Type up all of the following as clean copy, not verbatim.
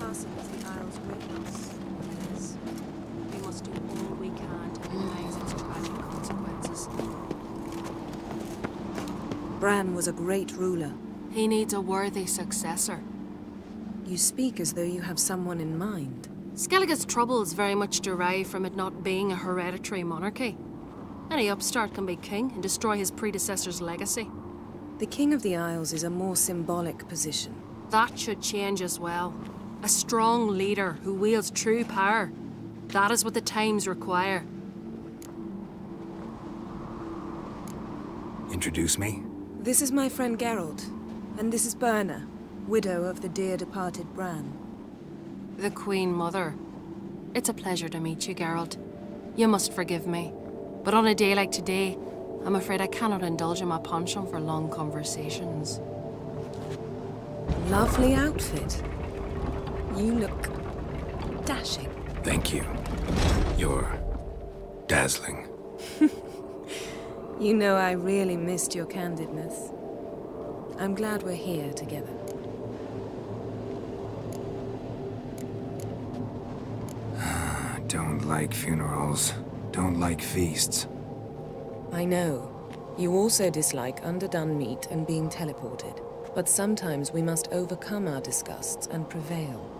fastens the Isles with us. Yes. We must do all we can to minimize its tragic consequences. Bran was a great ruler. He needs a worthy successor. You speak as though you have someone in mind. Skellige's troubles very much derive from it not being a hereditary monarchy. Any upstart can be king and destroy his predecessor's legacy. The King of the Isles is a more symbolic position. That should change as well. A strong leader who wields true power. That is what the times require. Introduce me? This is my friend Geralt, and this is Birna, widow of the dear departed Bran. The Queen Mother. It's a pleasure to meet you, Geralt. You must forgive me, but on a day like today, I'm afraid I cannot indulge in my penchant for long conversations. Lovely outfit. You look dashing. Thank you. You're dazzling. You know I really missed your candidness. I'm glad we're here together. Don't like funerals. Don't like feasts. I know. You also dislike underdone meat and being teleported. But sometimes we must overcome our disgusts and prevail.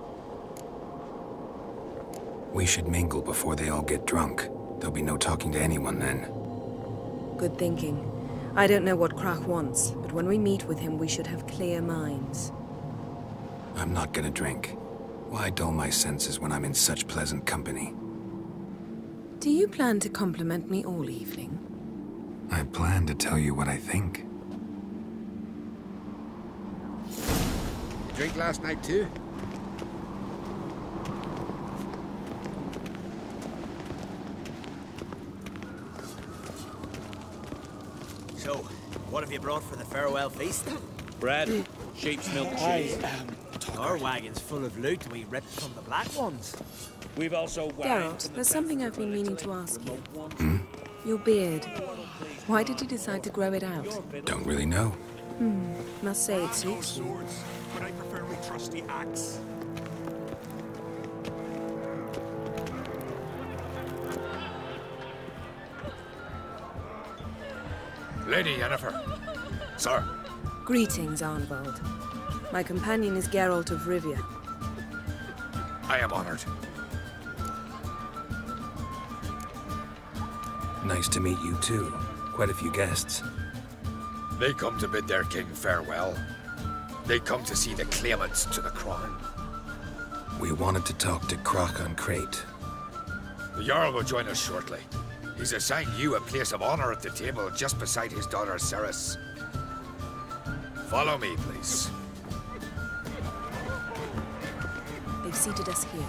We should mingle before they all get drunk. There'll be no talking to anyone then. Good thinking. I don't know what Krach wants, but when we meet with him, we should have clear minds. I'm not gonna drink. Why dull my senses when I'm in such pleasant company? Do you plan to compliment me all evening? I plan to tell you what I think. You drink last night too? So, what have you brought for the farewell feast? Bread, sheep's milk cheese. Our wagon's full of loot we ripped from the black ones. We've also Geralt, there's something I've been meaning to ask you. Your beard. Why did you decide to grow it out? Don't really know. Must say it suits you. But I prefer my trusty axe. Lady Yennefer. Sir. Greetings, Arnvald. My companion is Geralt of Rivia. I am honored. Nice to meet you too. Quite a few guests. They come to bid their king farewell. They come to see the claimants to the crown. We wanted to talk to Krach on Crate. The Jarl will join us shortly. He's assigned you a place of honor at the table just beside his daughter Ceres. Follow me, please. They've seated us here.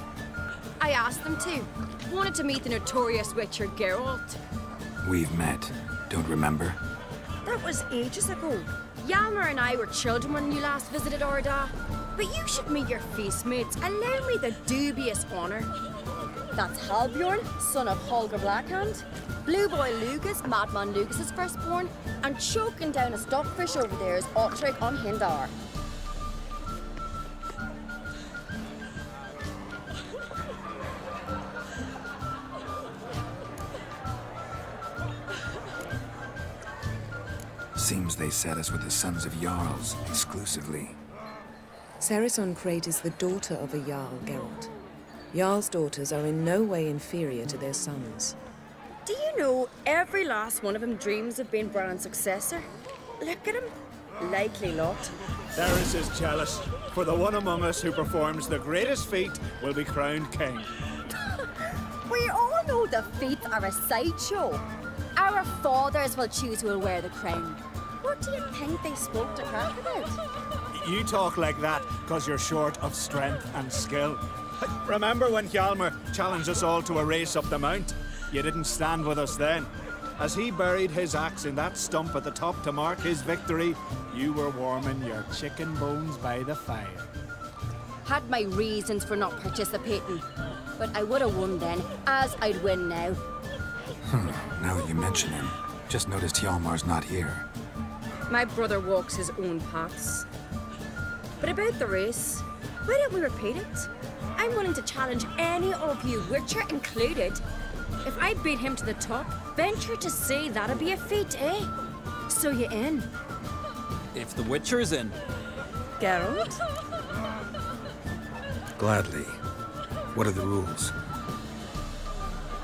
I asked them to. Wanted to meet the notorious witcher Geralt. We've met. Don't remember? That was ages ago. Yalmer and I were children when you last visited Orda. But you should meet your feast mates. Allow me the dubious honor. That's Halbjorn, son of Holger Blackhand. Blue Boy Lugas, Madman Lugas's firstborn. And choking down a stockfish over there is Ottrig on Hindar. Seems they set us with the sons of Jarls, exclusively. Ceres on Crate is the daughter of a Jarl, Geralt. Jarl's daughters are in no way inferior to their sons. Do you know every last one of them dreams of being Bran's successor? Look at him. Likely lot. Ceres is jealous, for the one among us who performs the greatest feat will be crowned king. We all know the feet are a sideshow. Our fathers will choose who will wear the crown. What do you think they spoke to Krach about? You talk like that because you're short of strength and skill. Remember when Hjalmar challenged us all to a race up the mount? You didn't stand with us then. As he buried his axe in that stump at the top to mark his victory, you were warming your chicken bones by the fire. Had my reasons for not participating, but I would have won then, as I'd win now. Now that you mention him, just noticed Hjalmar's not here. My brother walks his own paths. But about the race, why don't we repeat it? I'm willing to challenge any of you, Witcher included. If I beat him to the top, venture to say that'd be a feat, eh? So you in? If the Witcher's in. Geralt? Gladly. What are the rules?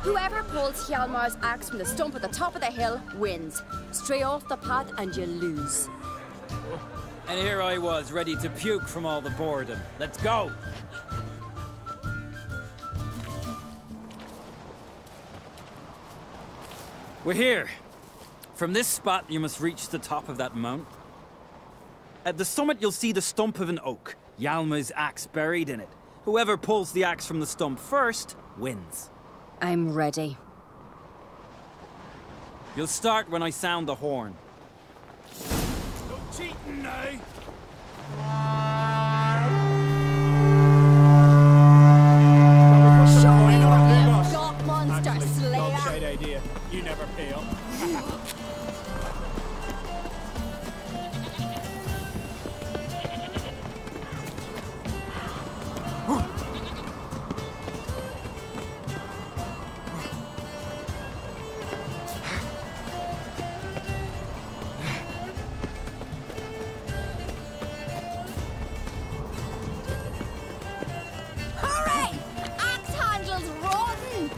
Whoever pulls Hjalmar's axe from the stump at the top of the hill wins. Stray off the path and you lose. And here I was, ready to puke from all the boredom. Let's go! We're here. From this spot, you must reach the top of that mount. At the summit, you'll see the stump of an oak. Hjalmar's axe buried in it. Whoever pulls the axe from the stump first, wins. I'm ready. You'll start when I sound the horn. No cheating now! Show me what you've got, monster Actually, slayer! dog-shite idea. You never pay up. Hurry! Axe handles rotten!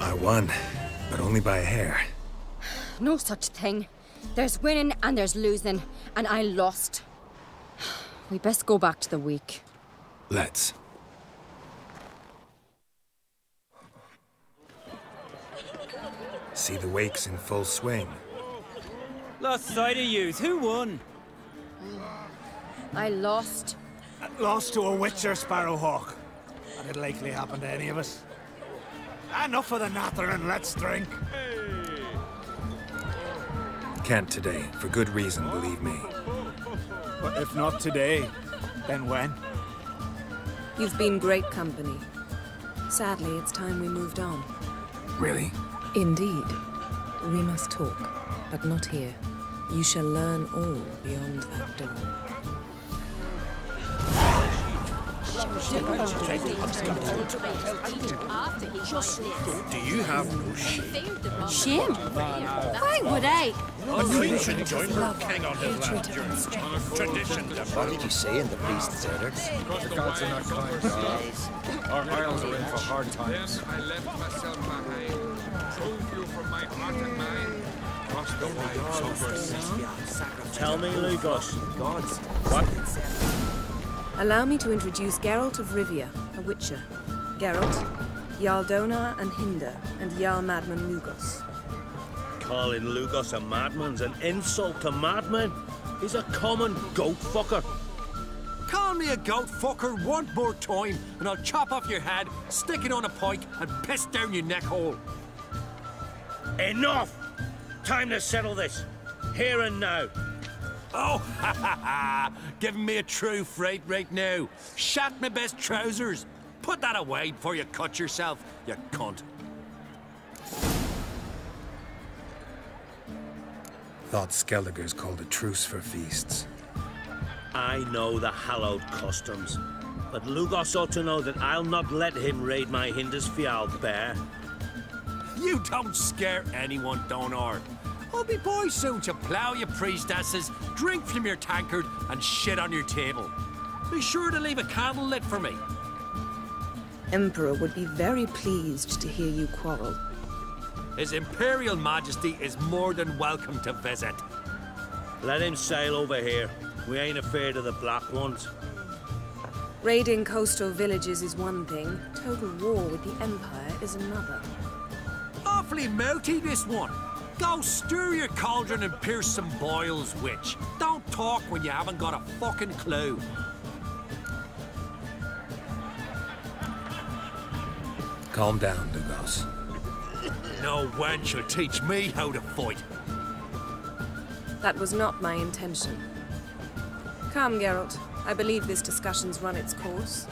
I won, but only by a hair. No such thing. There's winning and there's losing, and I lost. We best go back to the week. Let's. See the wakes in full swing. Lost sight of yous. Who won? I lost. Lost to a Witcher Sparrowhawk. That'd likely happen to any of us. Enough of the nattering, let's drink. Can't today, for good reason, believe me. But if not today, then when? You've been great company. Sadly, it's time we moved on. Really? Indeed. We must talk, but not here. You shall learn all beyond that door. Do you have no shame? Shame? Why would I? A queen should join her king on his last journey. Tradition. What did you say in the priest's order? The gods are not kind, guys. Our isles are in for hard times. Then I left myself behind. Drove you from my heart and mind. Crossed the wide over. Tell me, Lugos. Gods. What? Allow me to introduce Geralt of Rivia, a Witcher. Geralt, Jarl Donar and Hinder, and Jarl Madman Lugos. Calling Lugos a madman's an insult to madmen. He's a common goat fucker. Call me a goat fucker one more time, and I'll chop off your head, stick it on a pike, and piss down your neck hole. Enough! Time to settle this. Here and now. Oh, ha ha ha! Giving me a true fright right now. Shat my best trousers. Put that away before you cut yourself, you cunt. Thought Skelliger's called a truce for feasts. I know the hallowed customs, but Lugos ought to know that I'll not let him raid my Hindisfial bear. You don't scare anyone, Donar. I'll be boys soon to plough your priestesses, drink from your tankard, and shit on your table. Be sure to leave a candle lit for me. Emperor would be very pleased to hear you quarrel. His Imperial Majesty is more than welcome to visit. Let him sail over here. We ain't afraid of the black ones. Raiding coastal villages is one thing, total war with the Empire is another. Awfully mouthy, this one. Go stir your cauldron and pierce some boils, witch. Don't talk when you haven't got a fucking clue. Calm down, Lugos. No one shall teach me how to fight. That was not my intention. Come, Geralt. I believe this discussion's run its course.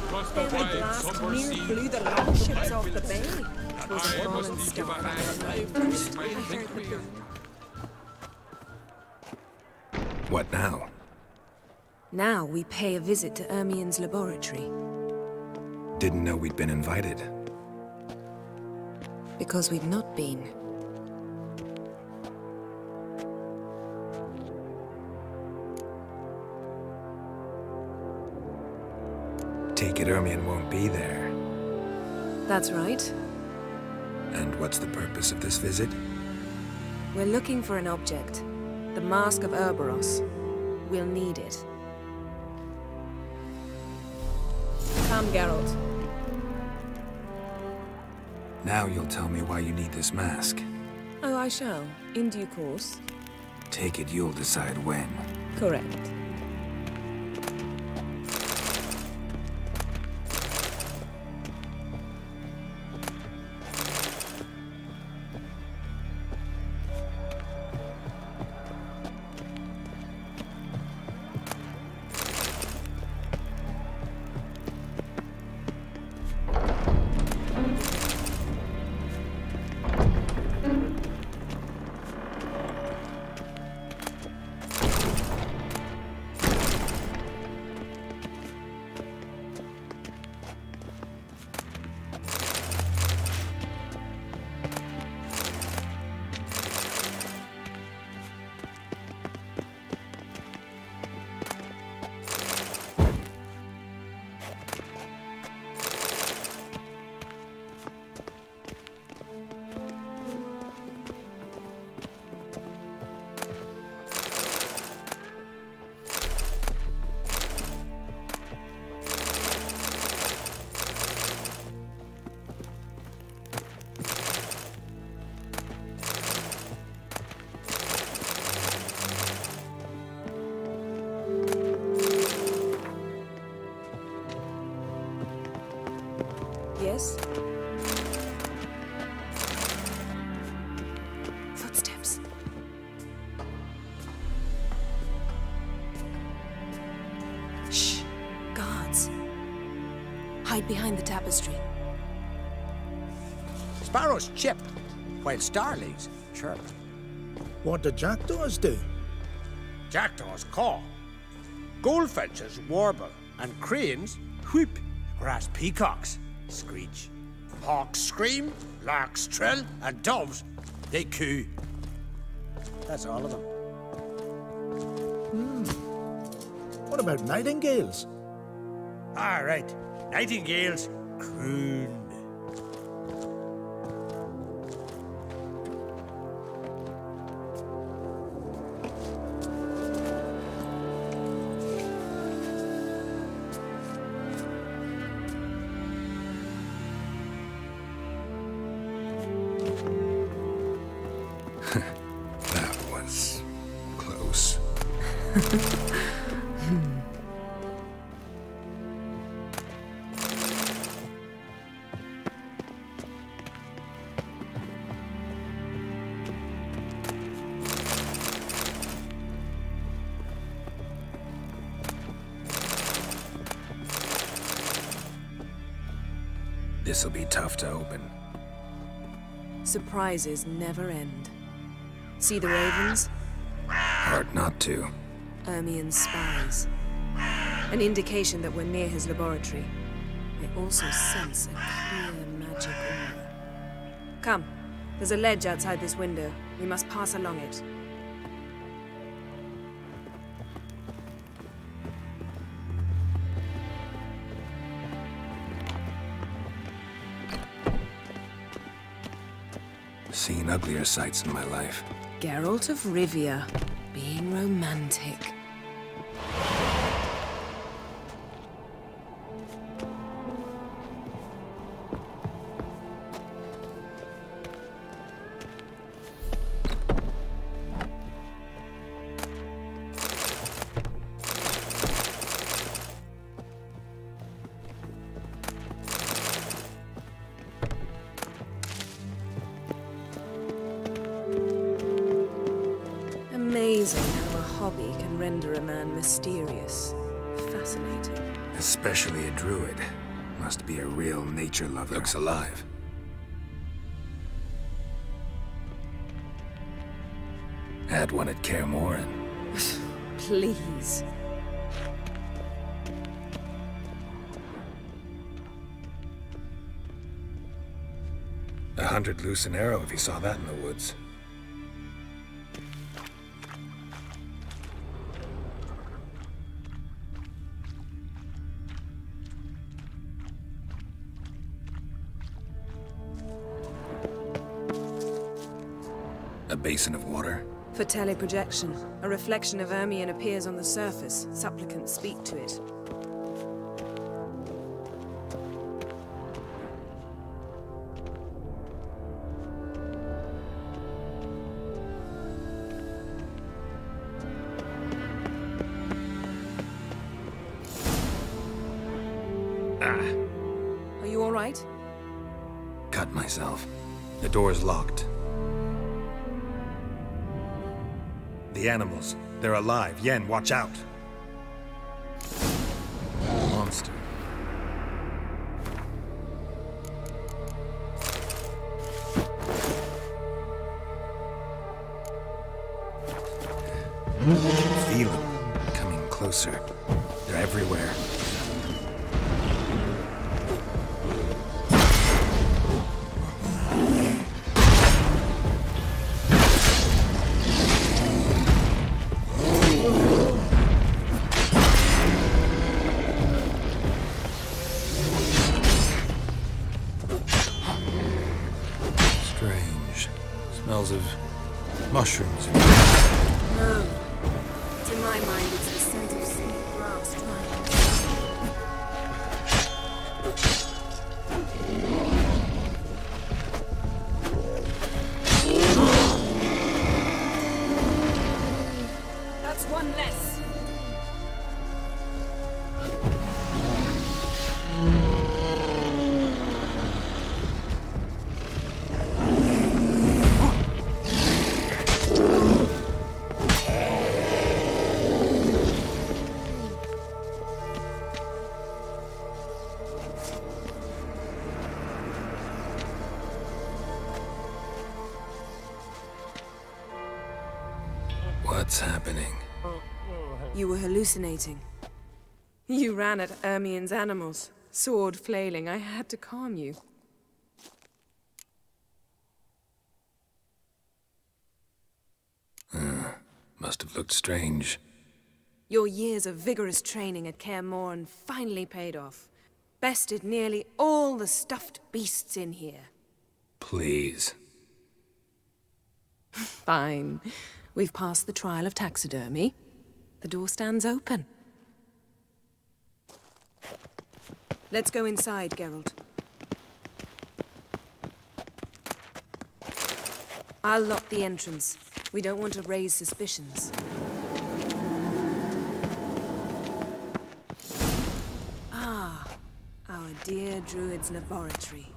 Cross the wide somber sea. Blew the longships off the bay. I must leave you behind. My victory. What now? Now we pay a visit to Ermien's laboratory. Didn't know we'd been invited. Because we've not been. Take it Ermien won't be there. That's right. And what's the purpose of this visit? We're looking for an object. The Mask of Ouroboros. We'll need it. Come, Geralt. Now you'll tell me why you need this mask. Oh, I shall. In due course. Take it you'll decide when. Correct. Yes? Footsteps. Shh. Guards. Hide behind the tapestry. Sparrows chip, while starlings chirp. What do jackdaws do? Jackdaws caw. Goldfinches warble, and cranes whoop, whereas peacocks screech. Hawks scream, larks trill, and doves, they coo. That's all of them. What about nightingales? All right, nightingales croon. That was close. This'll be tough to open. Surprises never end. See the ravens? Hard not to. Ermien's spies. An indication that we're near his laboratory. I also sense a clear magic aura. Come, there's a ledge outside this window. We must pass along it. Seen uglier sights in my life. Geralt of Rivia, being romantic. render a man mysterious, fascinating. Especially a druid. Must be a real nature lover. Looks alive. Had one at Género and... Please. $100 loose an arrow if he saw that in the woods. A basin of water? For teleprojection, a reflection of Ermion appears on the surface. Supplicants speak to it. Are you all right? Cut myself. The door's locked. The animals. They're alive. Yen, watch out. Monster. Feel them. Coming closer. They're everywhere. Of mushrooms. No. To my mind, it's the scent of sweet grass drying. That's one less. What's happening? You were hallucinating. You ran at Ermion's animals, sword flailing. I had to calm you. Must have looked strange. Your years of vigorous training at Género finally paid off. Bested nearly all the stuffed beasts in here. Please. Fine. We've passed the trial of taxidermy. The door stands open. Let's go inside, Geralt. I'll lock the entrance. We don't want to raise suspicions. Ah, our dear druid's laboratory.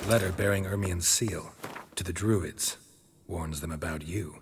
Letter bearing Ermion's seal to the druids. Warns them about you.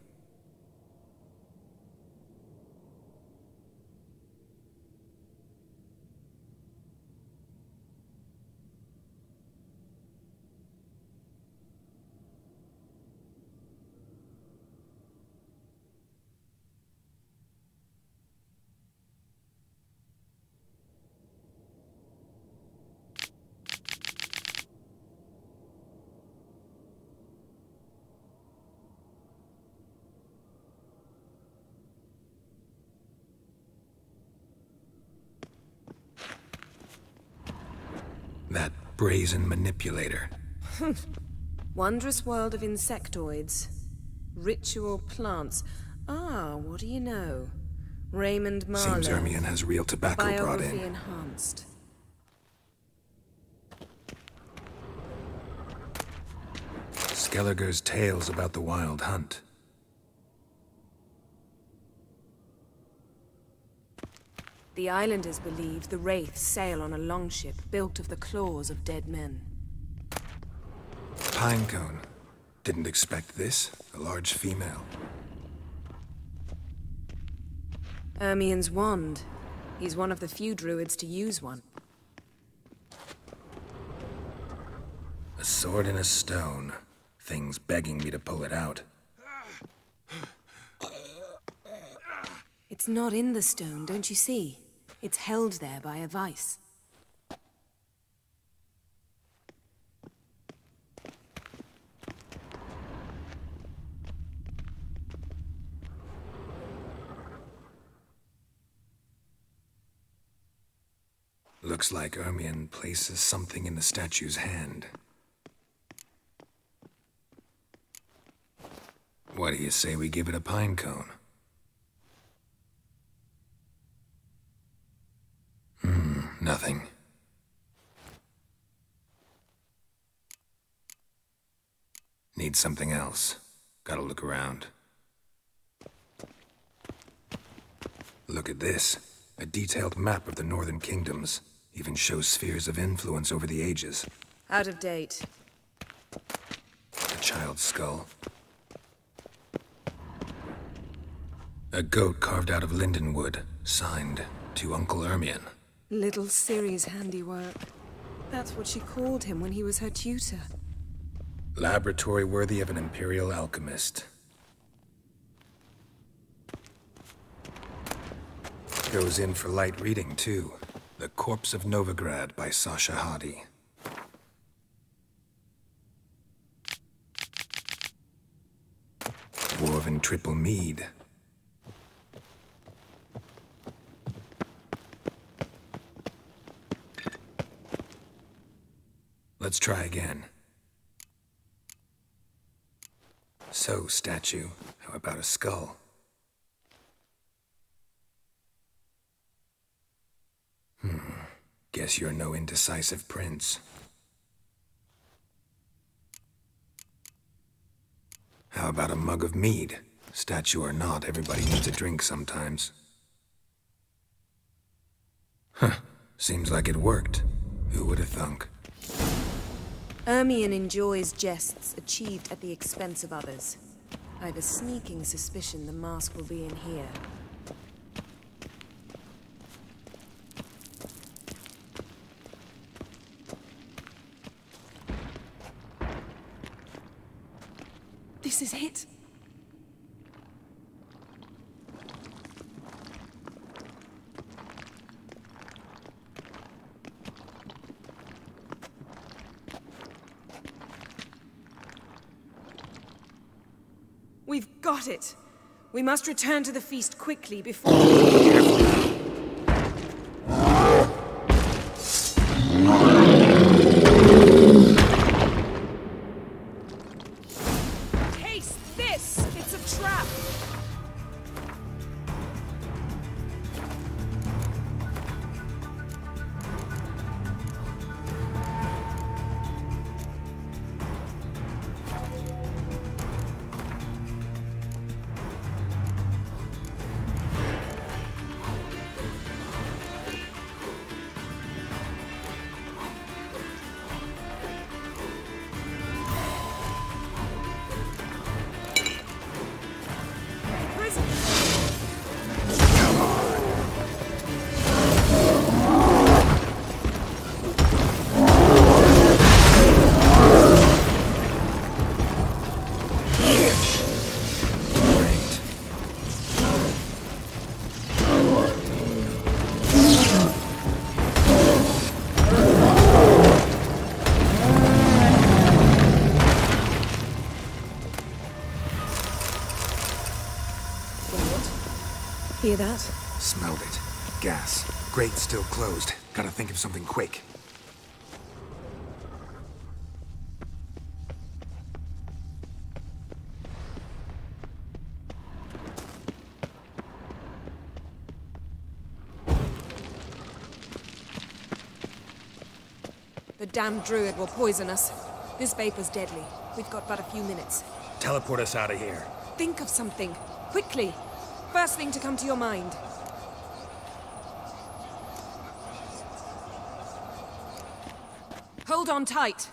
That brazen manipulator. Wondrous world of insectoids. Ritual plants. Ah, what do you know? Raymond Marlowe. Seems Ermion has real tobacco brought in. Biography enhanced. Skelliger's tales about the Wild Hunt. The islanders believe the wraiths sail on a longship built of the claws of dead men. Pinecone. Didn't expect this. A large female. Ermien's wand. He's one of the few druids to use one. A sword in a stone. Thing's begging me to pull it out. It's not in the stone, don't you see? It's held there by a vice. Looks like Ermien places something in the statue's hand. What do you say we give it a pine cone? Nothing. Need something else. Gotta look around. Look at this. A detailed map of the Northern Kingdoms. Even shows spheres of influence over the ages. Out of date. A child's skull. A goat carved out of lindenwood. Signed, to Uncle Ermien. Little Ciri's handiwork. That's what she called him when he was her tutor. Laboratory worthy of an imperial alchemist. Goes in for light reading, too. The Corpse of Novigrad by Sasha Hadi. Dwarven Triple Mead. Let's try again. So, statue, how about a skull? Guess you're no indecisive prince. How about a mug of mead? Statue or not, everybody needs a drink sometimes. Huh, seems like it worked. Who would have thunk? Ermien enjoys jests achieved at the expense of others. I've a sneaking suspicion the mask will be in here. This is it. We've got it. We must return to the feast quickly before... Taste this! It's a trap! Hear that? Smelled it. Gas. Grate still closed. Gotta think of something quick. The damned druid will poison us. This vapor's deadly. We've got but a few minutes. Teleport us out of here. Think of something. Quickly. First thing to come to your mind. Hold on tight.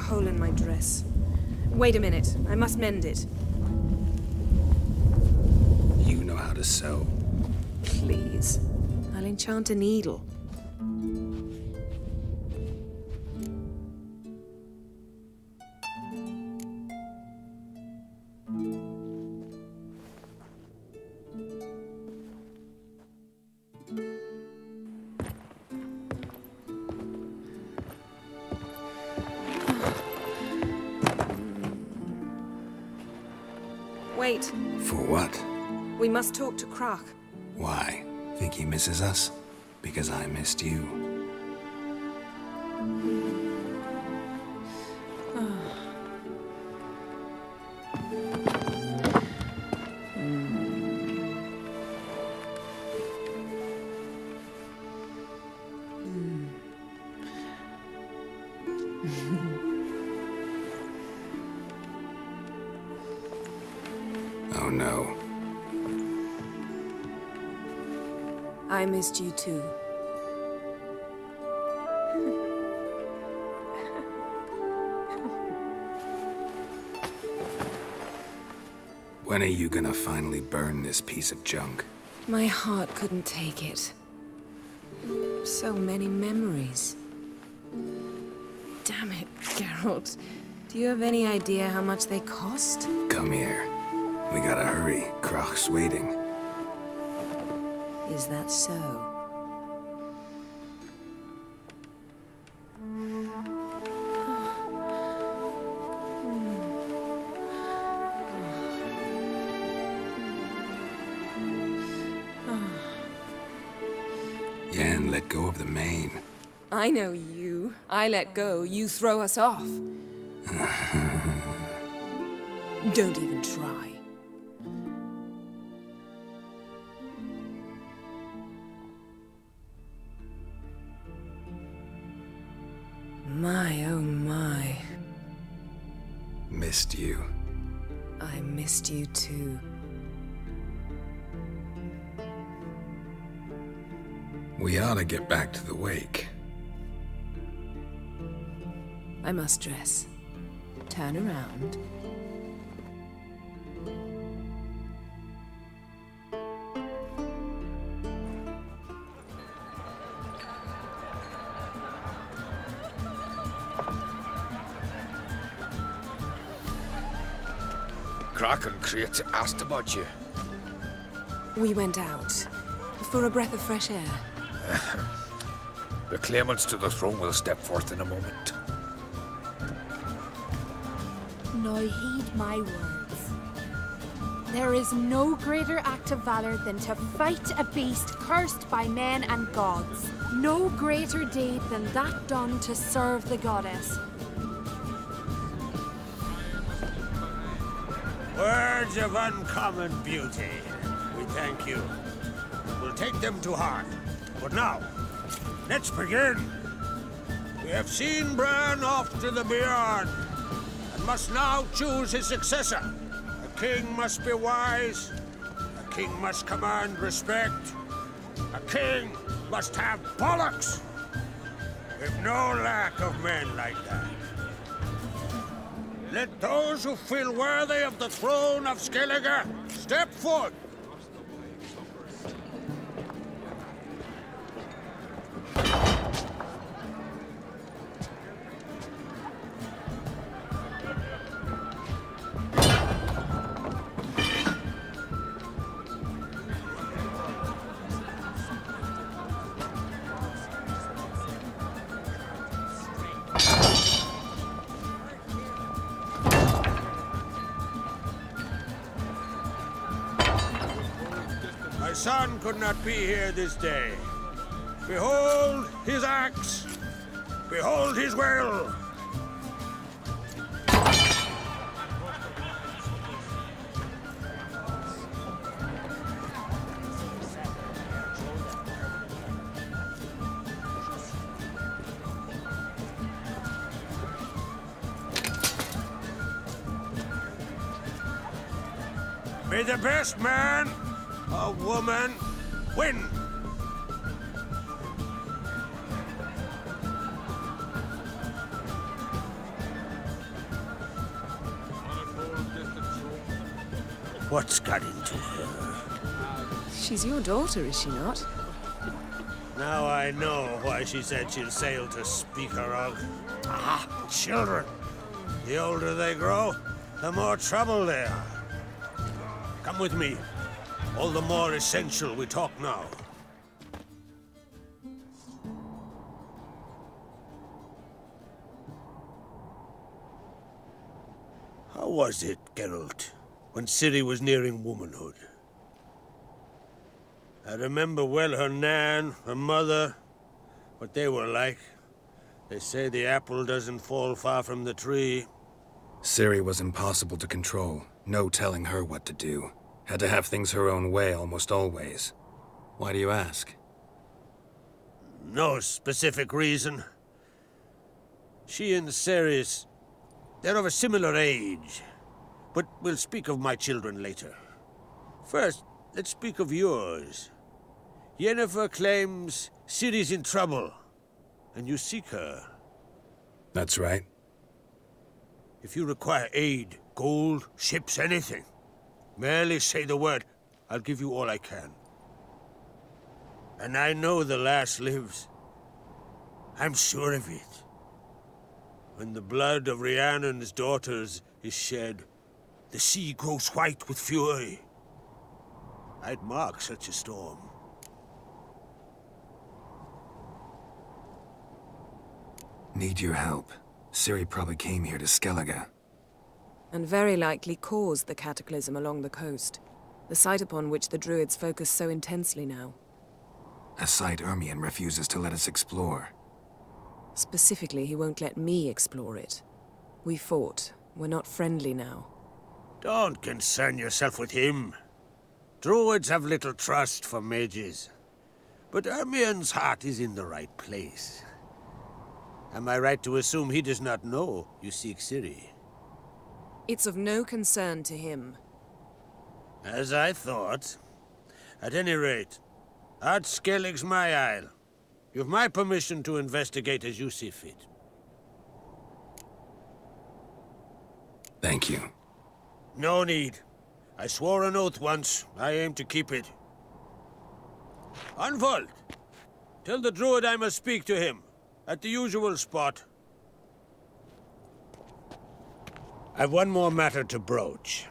hole in my dress. Wait a minute. I must mend it. You know how to sew. Please. I'll enchant a needle. Wait. For what? We must talk to Croc. Why? Think he misses us? Because I missed you. Oh no. I missed you too. When are you gonna finally burn this piece of junk? My heart couldn't take it. So many memories. Damn it, Geralt. Do you have any idea how much they cost? Come here. We gotta hurry. Croc's waiting. Is that so? Yen, let go of the mane. I know you. I let go, you throw us off. Don't even try. My, oh my. Missed you. I missed you too. We ought to get back to the wake. I must dress. Turn around. Croc and Crate asked about you. We went out for a breath of fresh air. The claimants to the throne will step forth in a moment. Now heed my words. There is no greater act of valor than to fight a beast cursed by men and gods. No greater deed than that done to serve the goddess. Words of uncommon beauty. We thank you. We'll take them to heart. But now, let's begin. We have seen Bran off to the beyond, and must now choose his successor. A king must be wise. A king must command respect. A king must have bollocks. We've no lack of men like that. Let those who feel worthy of the throne of Skellige step forth. My son could not be here this day. Behold his axe. Behold his will. May the best man or woman win. What's got into her? She's your daughter, is she not? Now I know why she said she'll sail to speak her of. Ah, children. The older they grow, the more trouble they are. Come with me. All the more essential we talk now. How was it, Geralt, when Ciri was nearing womanhood? I remember well her nan, her mother, what they were like. They say the apple doesn't fall far from the tree. Ciri was impossible to control. No telling her what to do. Had to have things her own way almost always. Why do you ask? No specific reason. She and Ceres, they're of a similar age. But we'll speak of my children later. First, let's speak of yours. Yennefer claims Ciri's in trouble, and you seek her. That's right. If you require aid, gold, ships, anything, merely say the word. I'll give you all I can. And I know the lass lives. I'm sure of it. When the blood of Rhiannon's daughters is shed, the sea grows white with fury. I'd mark such a storm. Need your help. Ciri probably came here to Skellige. And very likely caused the cataclysm along the coast. The site upon which the Druids focus so intensely now. A site Ermion refuses to let us explore. Specifically, he won't let me explore it. We fought. We're not friendly now. Don't concern yourself with him. Druids have little trust for mages. But Ermion's heart is in the right place. Am I right to assume he does not know you seek Ciri? It's of no concern to him. As I thought. At any rate, Art Skellig's my isle. You've my permission to investigate as you see fit. Thank you. No need. I swore an oath once. I aim to keep it. Unfold! Tell the druid I must speak to him. At the usual spot. I've one more matter to broach.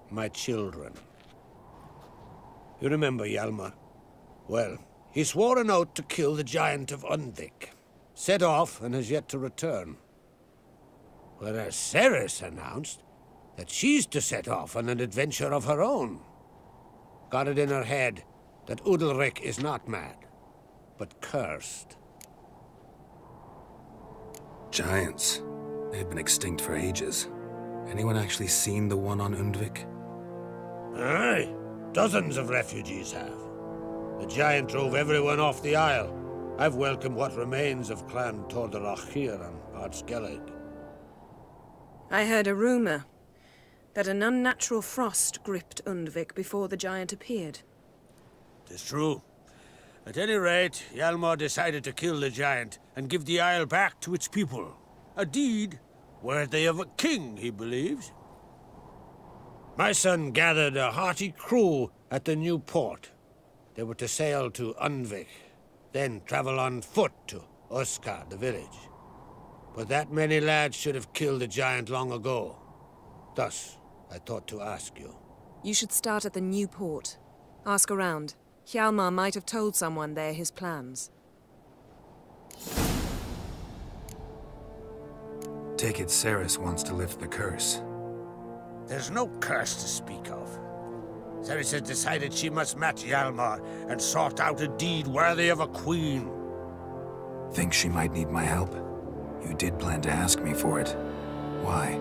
My children. You remember Hjalmar? Well, he swore an oath to kill the giant of Undvik. Set off and has yet to return. Whereas Ceres announced that she's to set off on an adventure of her own. Got it in her head that Udalric is not mad, but cursed. Giants. They've been extinct for ages. Anyone actually seen the one on Undvik? Aye. Dozens of refugees have. The giant drove everyone off the isle. I've welcomed what remains of Clan Tordarach here on Art Skellig. I heard a rumor that an unnatural frost gripped Undvik before the giant appeared. 'Tis true. At any rate, Hjalmar decided to kill the giant and give the isle back to its people. A deed worthy of a king, he believes. My son gathered a hearty crew at the new port. They were to sail to Undvik, then travel on foot to Oskar, the village. But that many lads should have killed the giant long ago. Thus, I thought to ask you. You should start at the new port. Ask around. Hjalmar might have told someone there his plans. Take it Ceres wants to lift the curse. There's no curse to speak of. Ceres has decided she must match Hjalmar and sort out a deed worthy of a queen. Think she might need my help? You did plan to ask me for it. Why?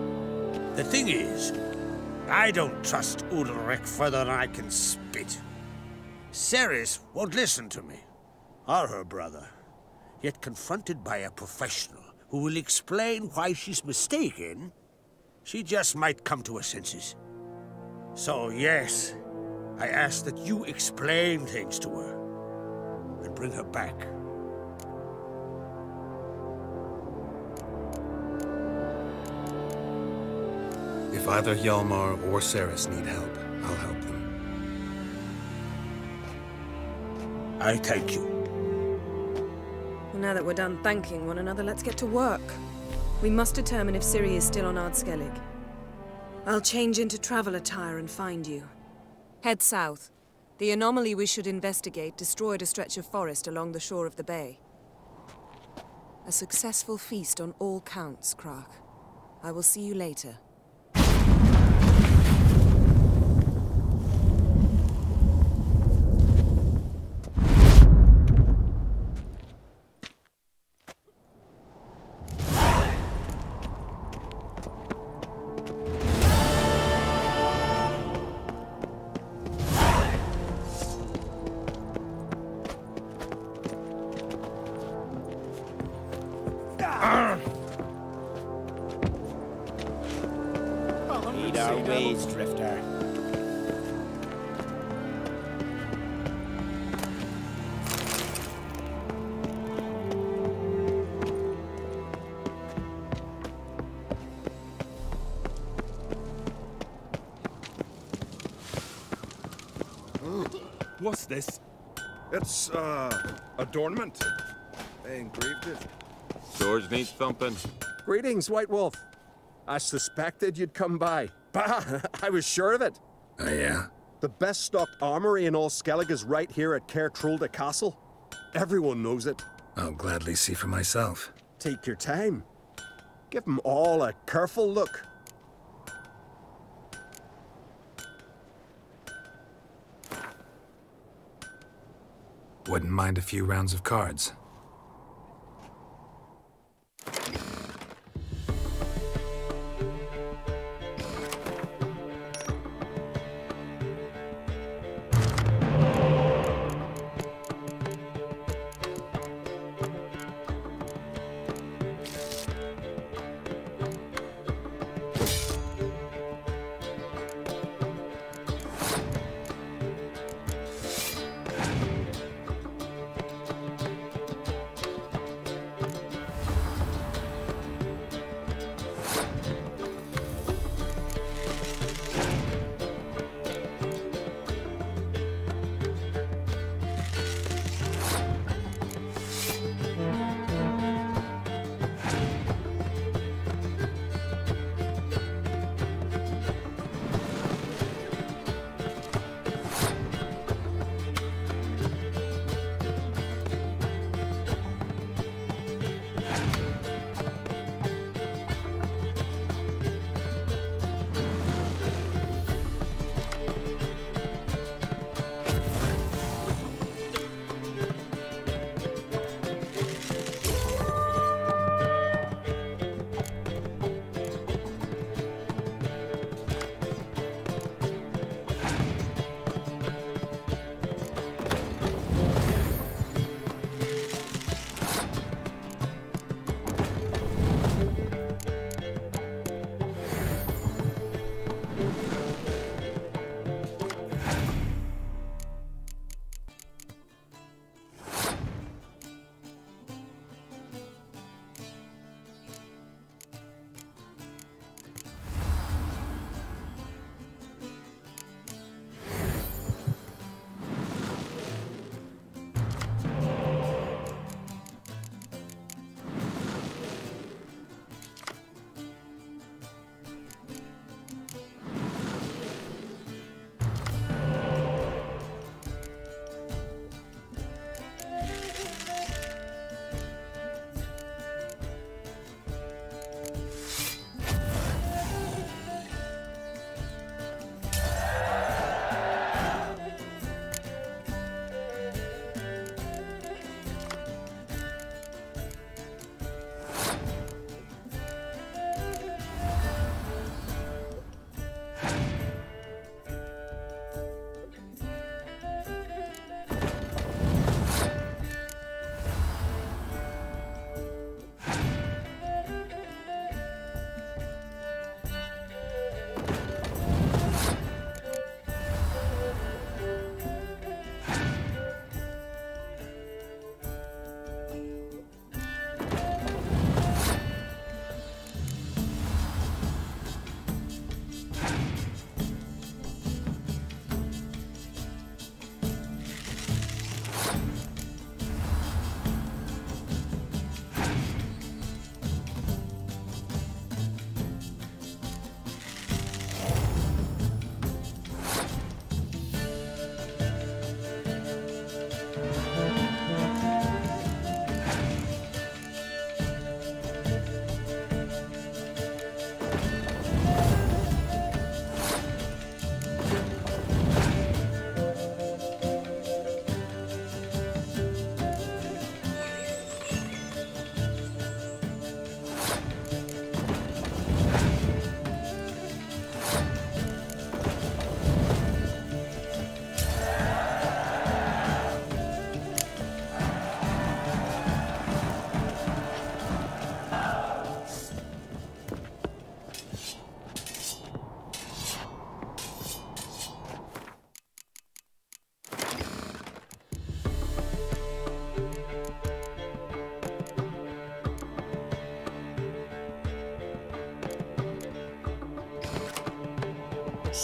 The thing is, I don't trust Udalric further than I can spit. Ceres won't listen to me, or her brother. Yet confronted by a professional who will explain why she's mistaken, she just might come to her senses. So yes, I ask that you explain things to her and bring her back. If If either Hjalmar or Ceres need help, I'll help them. I thank you. Well, now that we're done thanking one another, let's get to work. We must determine if Ciri is still on Ardskellig. I'll change into travel attire and find you. Head south. The anomaly we should investigate destroyed a stretch of forest along the shore of the bay. A successful feast on all counts, Krach. I will see you later. What's this? It's, adornment. They engraved it. Swords need thumping. Greetings, White Wolf. I suspected you'd come by. Bah, I was sure of it. Oh, yeah? The best stocked armory in all Skellig is right here at Caer Trolde Castle. Everyone knows it. I'll gladly see for myself. Take your time. Give them all a careful look. Wouldn't mind a few rounds of cards.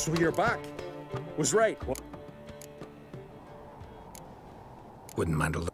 So you're back. Was right. Wouldn't mind a look.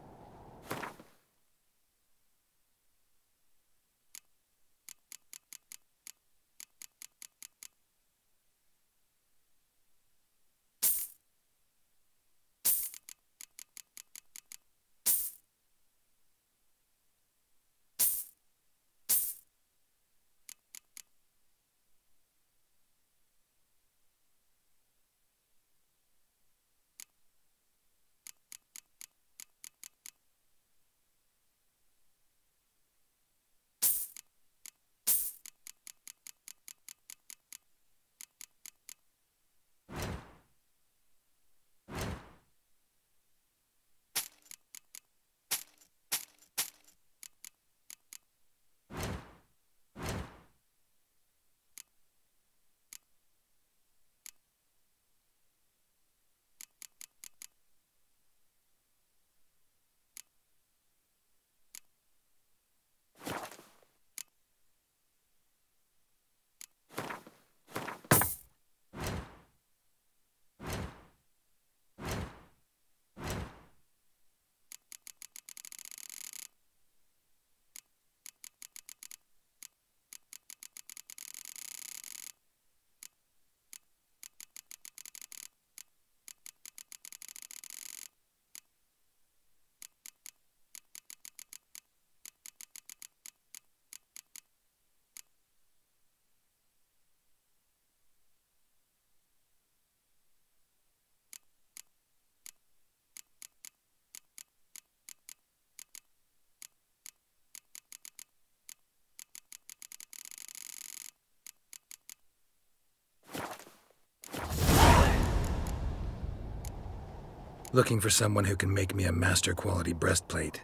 Looking for someone who can make me a master quality breastplate.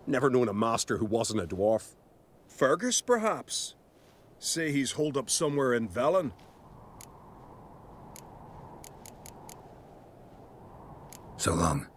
Never known a master who wasn't a dwarf. Fergus, perhaps? Say he's holed up somewhere in Velen. So long.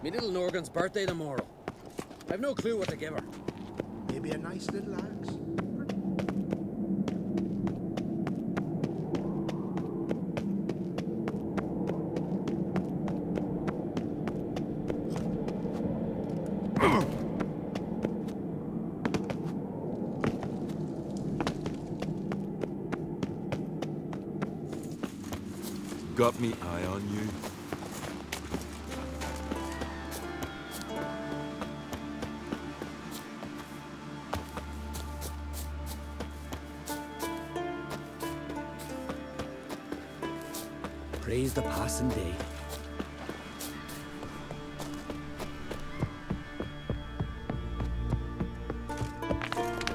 Me little Norgan's birthday tomorrow. I've no clue what to give her. Maybe a nice little axe. Got me eye on you. Praise the passing day.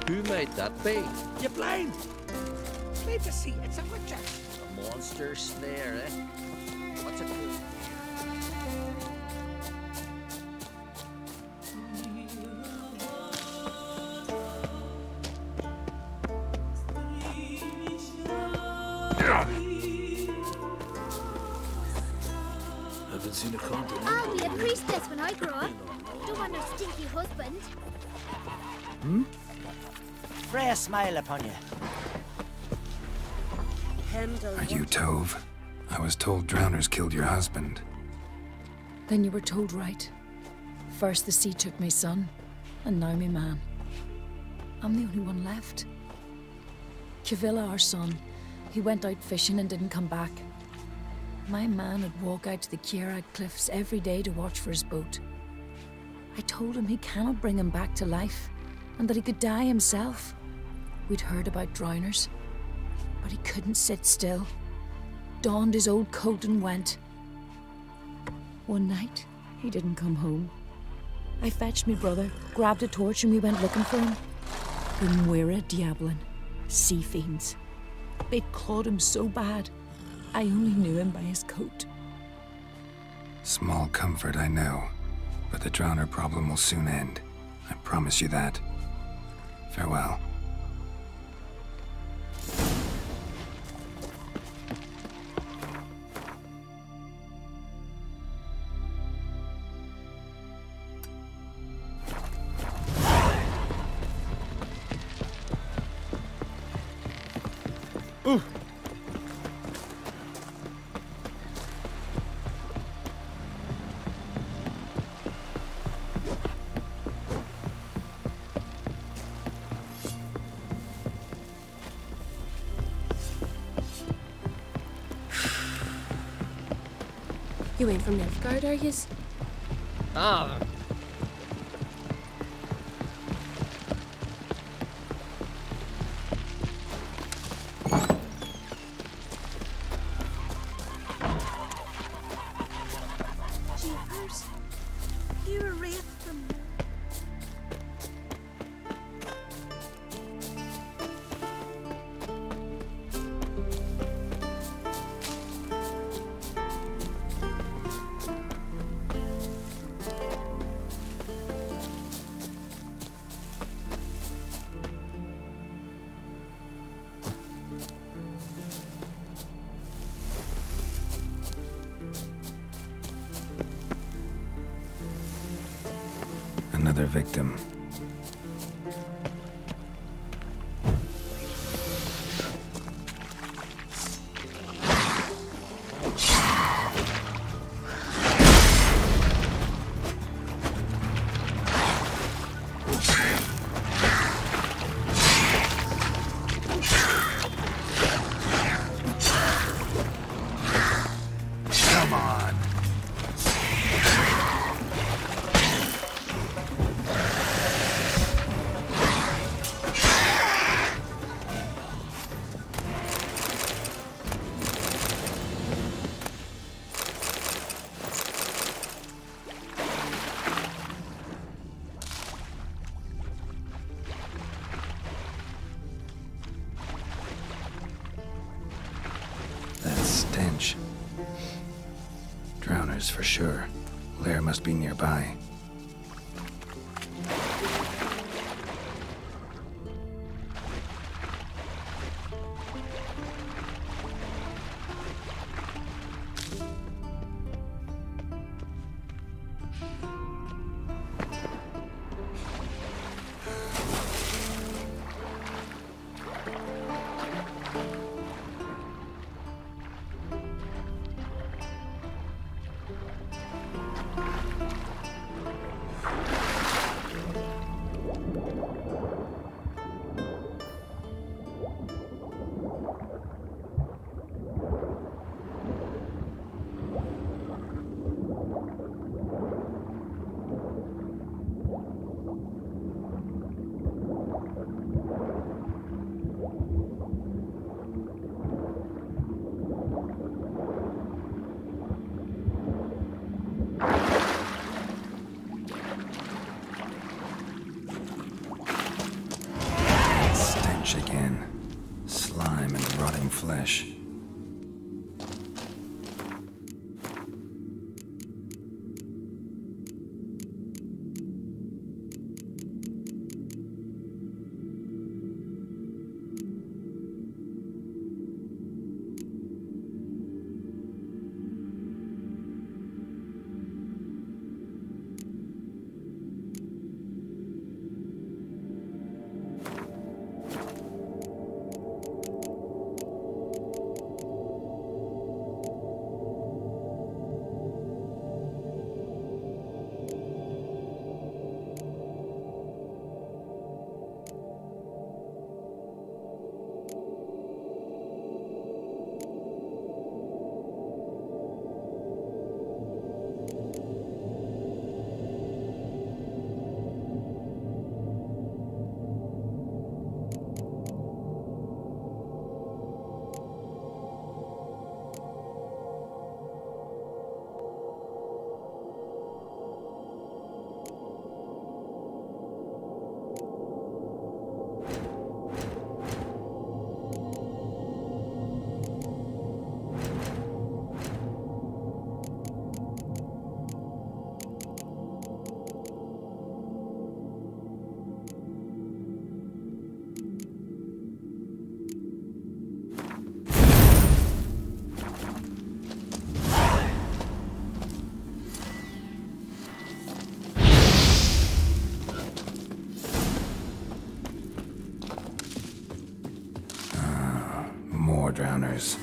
Who might that be? You blind? Plain to see, it's a witcher. A monster snare, eh? What's it called? I'll be a priestess when I grow up. Don't want no stinky husband. Hmm? Freya smile upon you. Are you Tove? I was told drowners killed your husband. Then you were told right. First the sea took my son, and now my man. I'm the only one left. Cavilla, our son, he went out fishing and didn't come back. My man would walk out to the Kierag cliffs every day to watch for his boat. I told him he cannot bring him back to life, and that he could die himself. We'd heard about drowners, but he couldn't sit still. Donned his old coat and went. One night, he didn't come home. I fetched me brother, grabbed a torch, and we went looking for him. The Muira Diablin, sea fiends. They'd clawed him so bad, I only knew him by his coat. Small comfort, I know. But the drowner problem will soon end. I promise you that. Farewell. Ooh. You ain't from Nilfgaard, are yous? Ah. Jeepers. You were raped from Another victim. Come on. That stench. Drowners for sure. Lair must be nearby. Again. Slime and rotting flesh. drowners.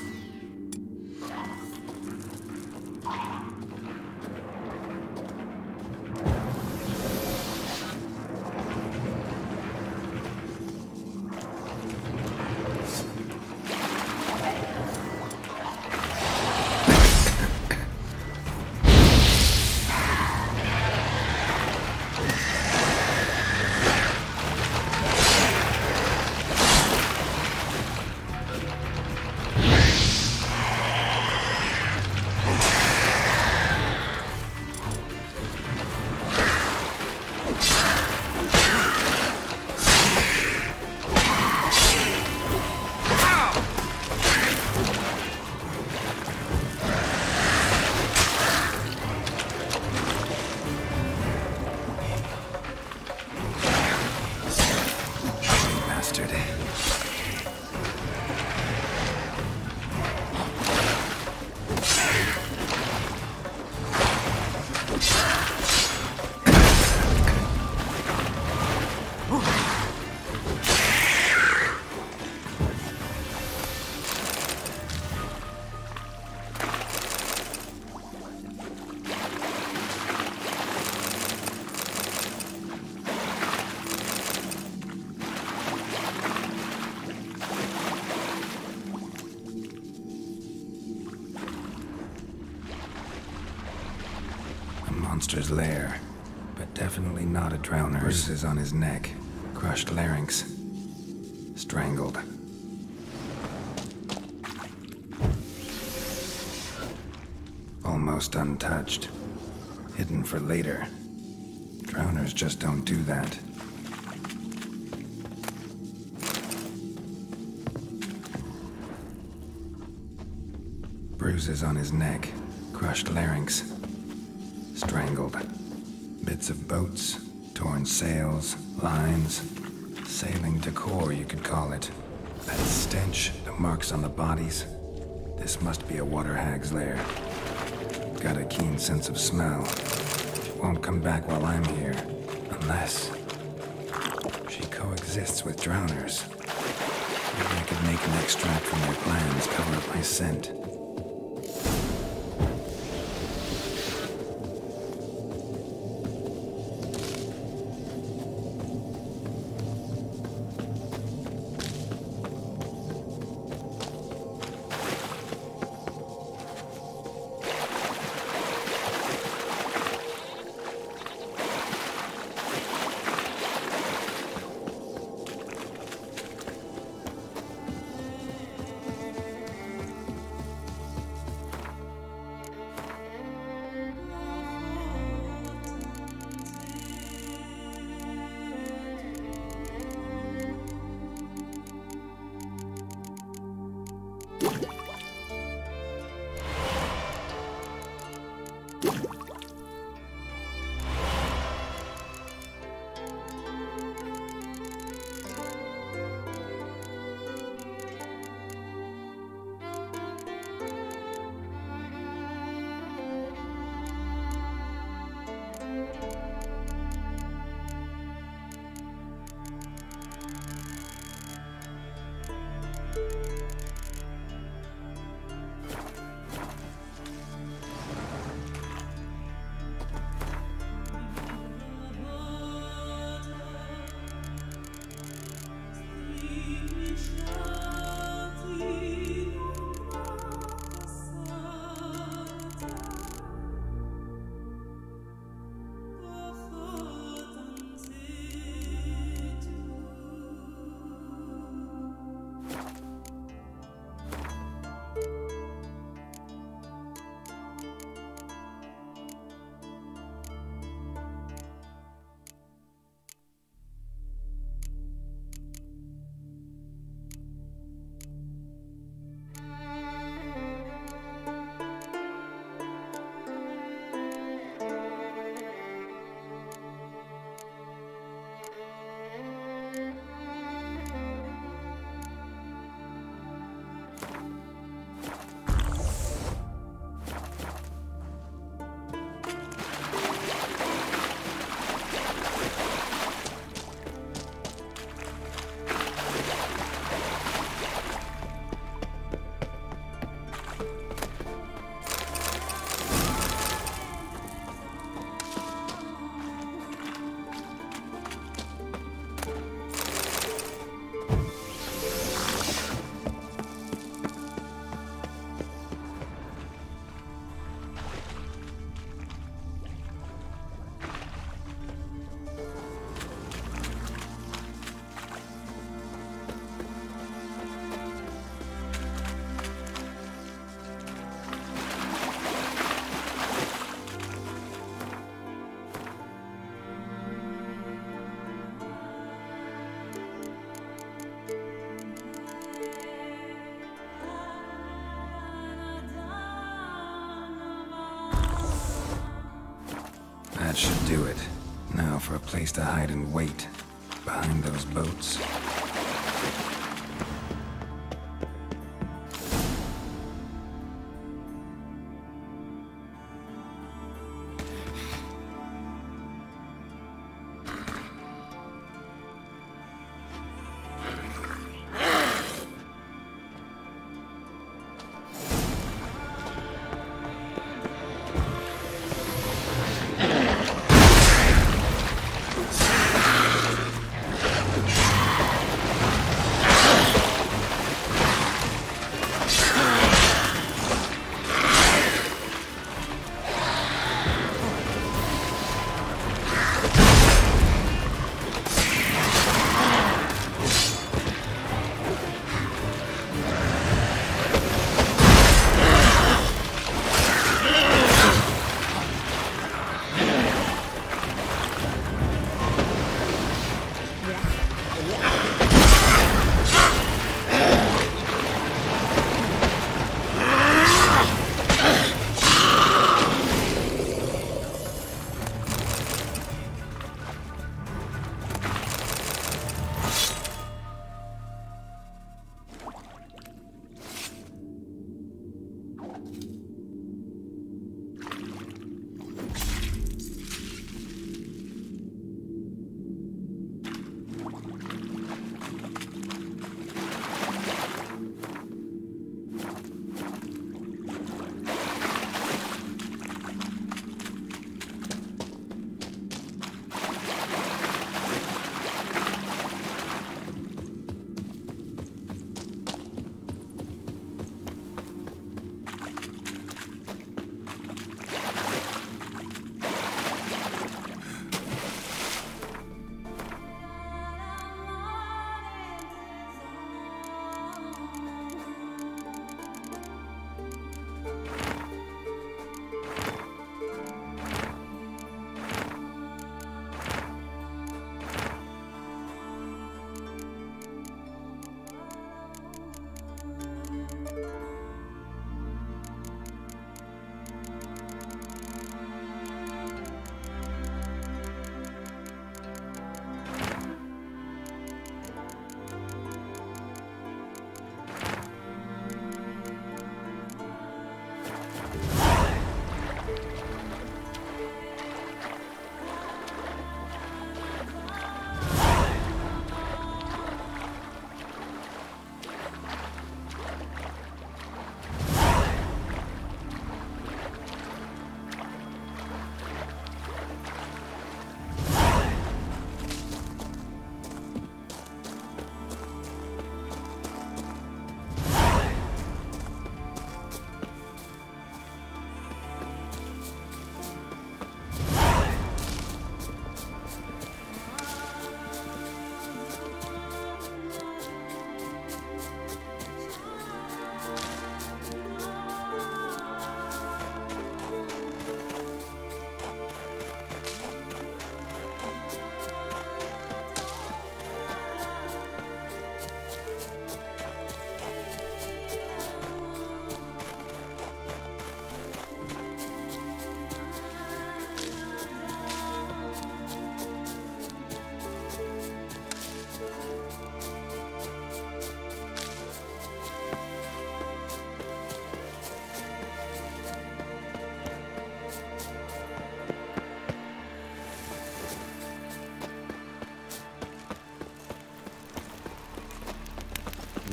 Monster's lair, but definitely not a drowner. Bruises on his neck, crushed larynx, strangled. Almost untouched, hidden for later. Drowners just don't do that. Bruises on his neck, crushed larynx, strangled. Bits of boats, torn sails, lines, sailing decor, you could call it. That stench, the marks on the bodies. This must be a water hag's lair. Got a keen sense of smell. She won't come back while I'm here, unless she coexists with drowners. Maybe I could make an extract from their glands cover up my scent. place to hide and wait behind those boats.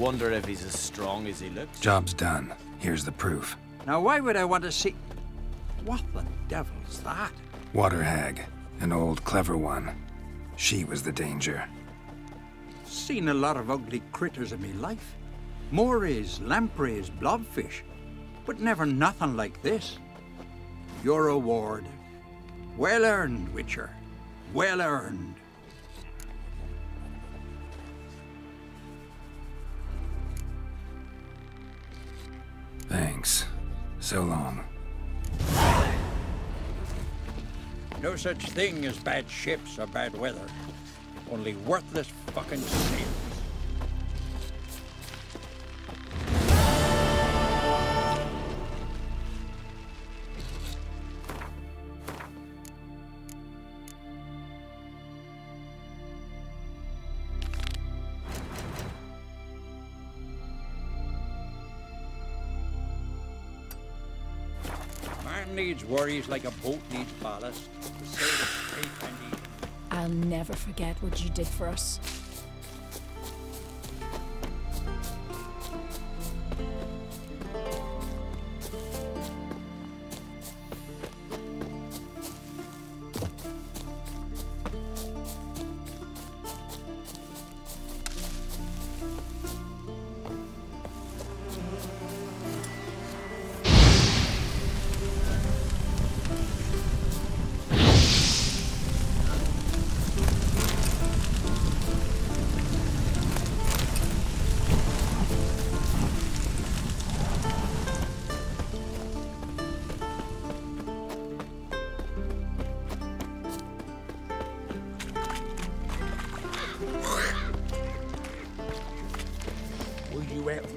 Wonder if he's as strong as he looks. Job's done. Here's the proof. Now, why would I want to see... What the devil's that? Water hag. An old, clever one. She was the danger. Seen a lot of ugly critters in me life. Morays, lampreys, blobfish. But never nothing like this. Your reward. Well earned, Witcher. Well earned. Thanks. So long. No such thing as bad ships or bad weather. Only worthless fucking sailors. man needs worries like a boat needs ballast. The same as faith I need. I'll never forget what you did for us.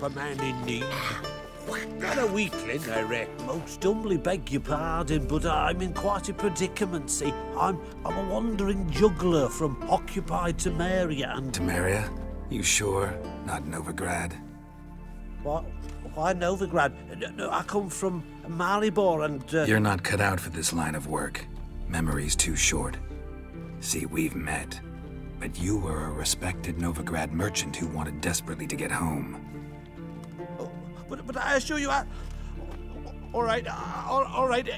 A man in need. Not a weakling, I reckon. Most humbly beg your pardon, but I'm in quite a predicament, see. I'm a wandering juggler from occupied Temeria and... Temeria? You sure? Not Novigrad? What? Why Novigrad? No, I come from Maribor and... You're not cut out for this line of work. Memory's too short. See, we've met. But you were a respected Novigrad merchant who wanted desperately to get home. But I assure you, all right,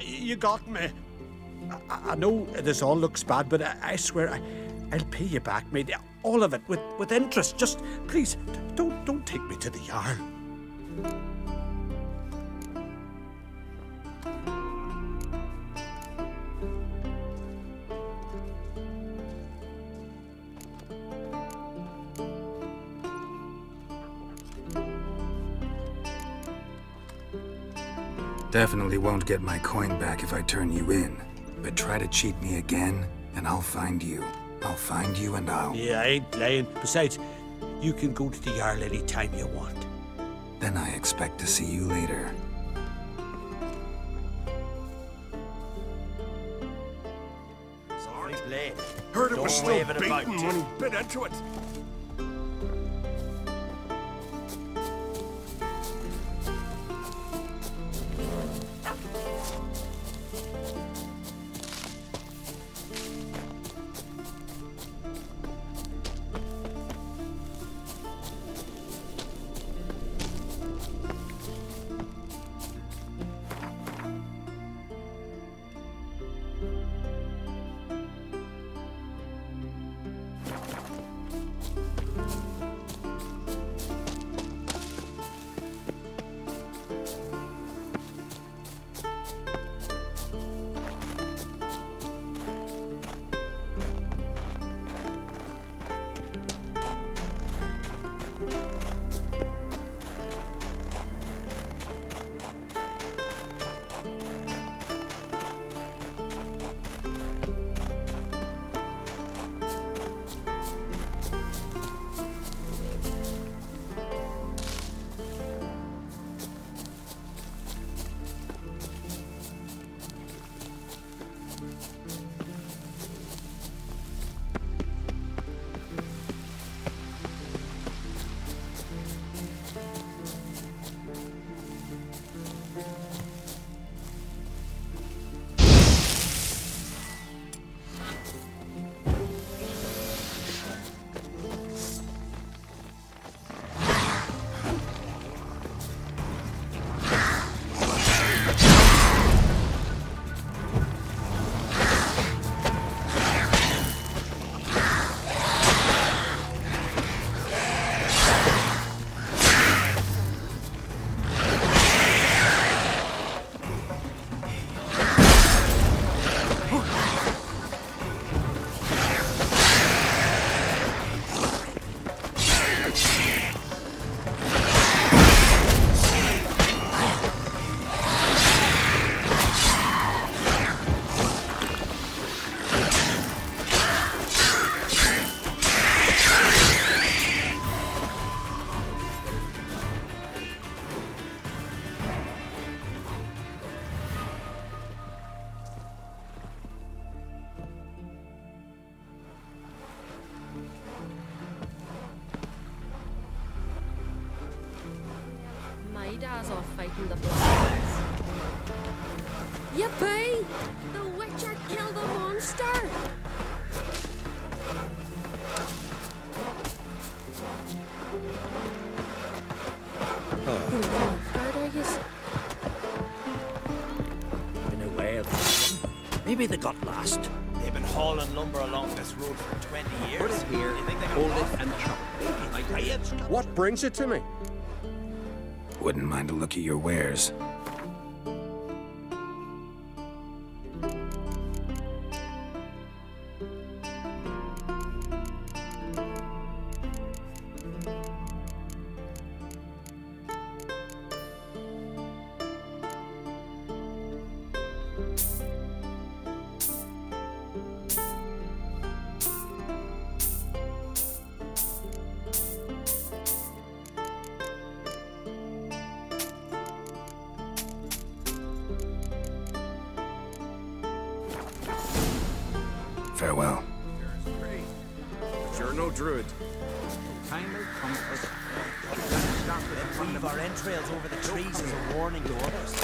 you got me. I know this all looks bad, but I swear I'll pay you back, mate. All of it, with interest. Just, please, don't take me to the Jarl. Definitely won't get my coin back if I turn you in. But try to cheat me again, and I'll find you. I'll find you and I'll... Yeah, I ain't lying. Besides, you can go to the Jarl any time you want. Then I expect to see you later. Sorry, Blade. Heard it was still beaten when he bit into it. My dad's off fighting the blacks. Yippee! The Witcher killed a monster! Been a while. Maybe they got lost. They've been hauling lumber along this road for 20 years. Put it here, hold it, and chop it. What brings it to me? Wouldn't mind a look at your wares. Farewell. But you're no druid. Kindly come us. Then weave our entrails over the trees as a warning to others.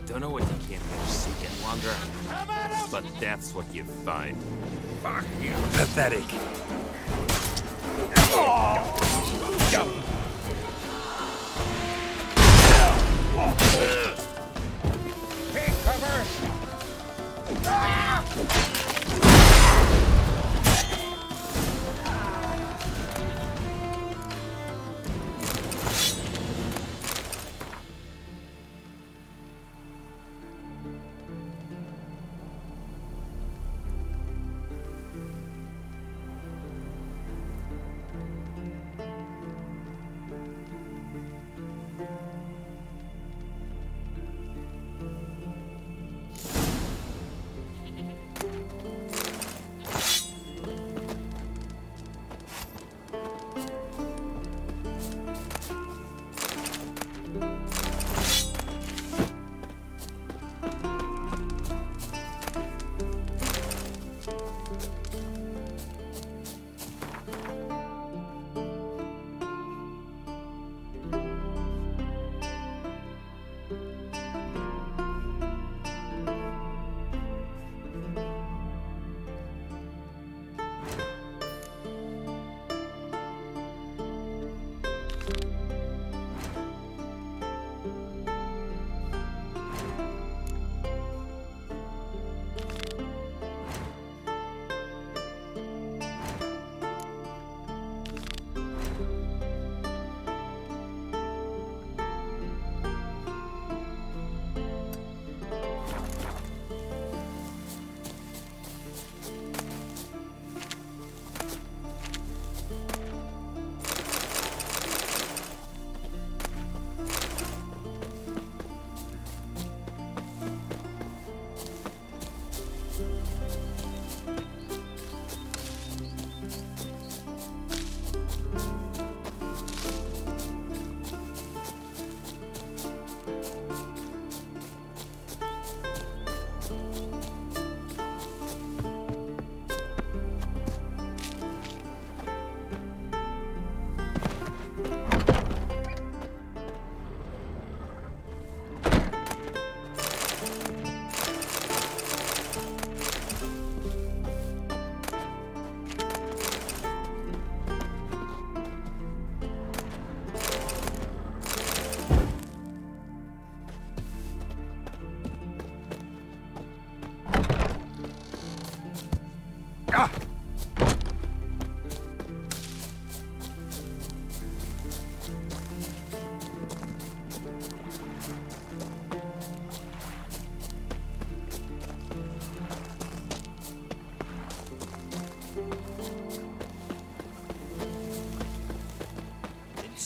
Don't know what you came here seeking, wanderer, but that's what you find. Fuck you. Pathetic. Take cover!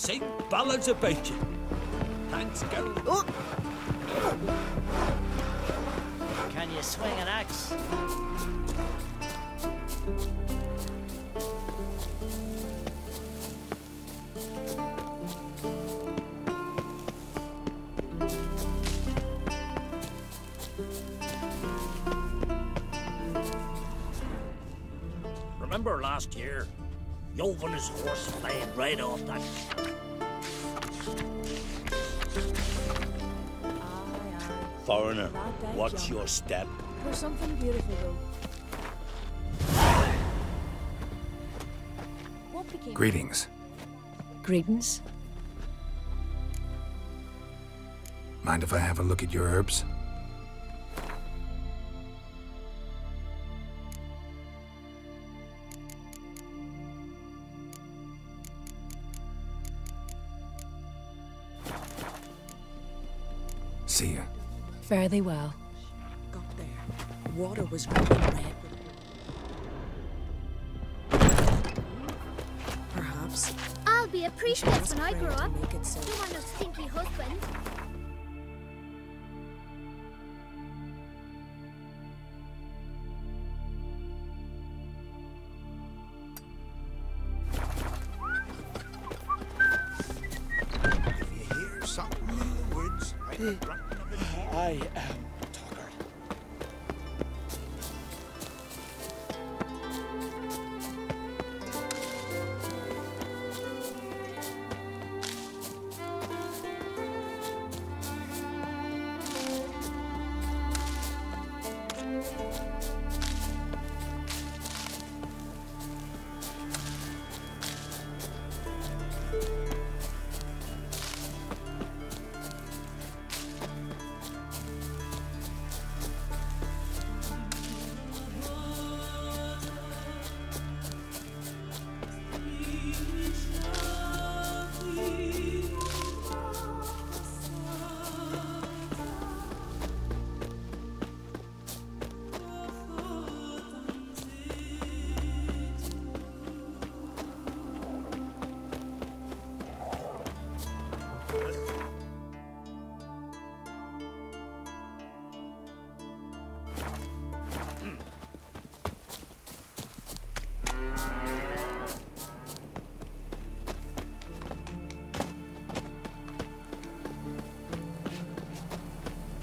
sing ballads about you. Thanks, girl. Oh. Can you swing an axe? Remember last year? Yov and his horse flying right off that. Foreigner, what's your step? There's something beautiful, though. What became... Greetings. Greetings. Mind if I have a look at your herbs? See ya. Fare thee well. Got there. Water was running red. Perhaps. I'll be a priestess when I grow up. Don't want no stinky husband. If you hear something in the woods, I am Tucker.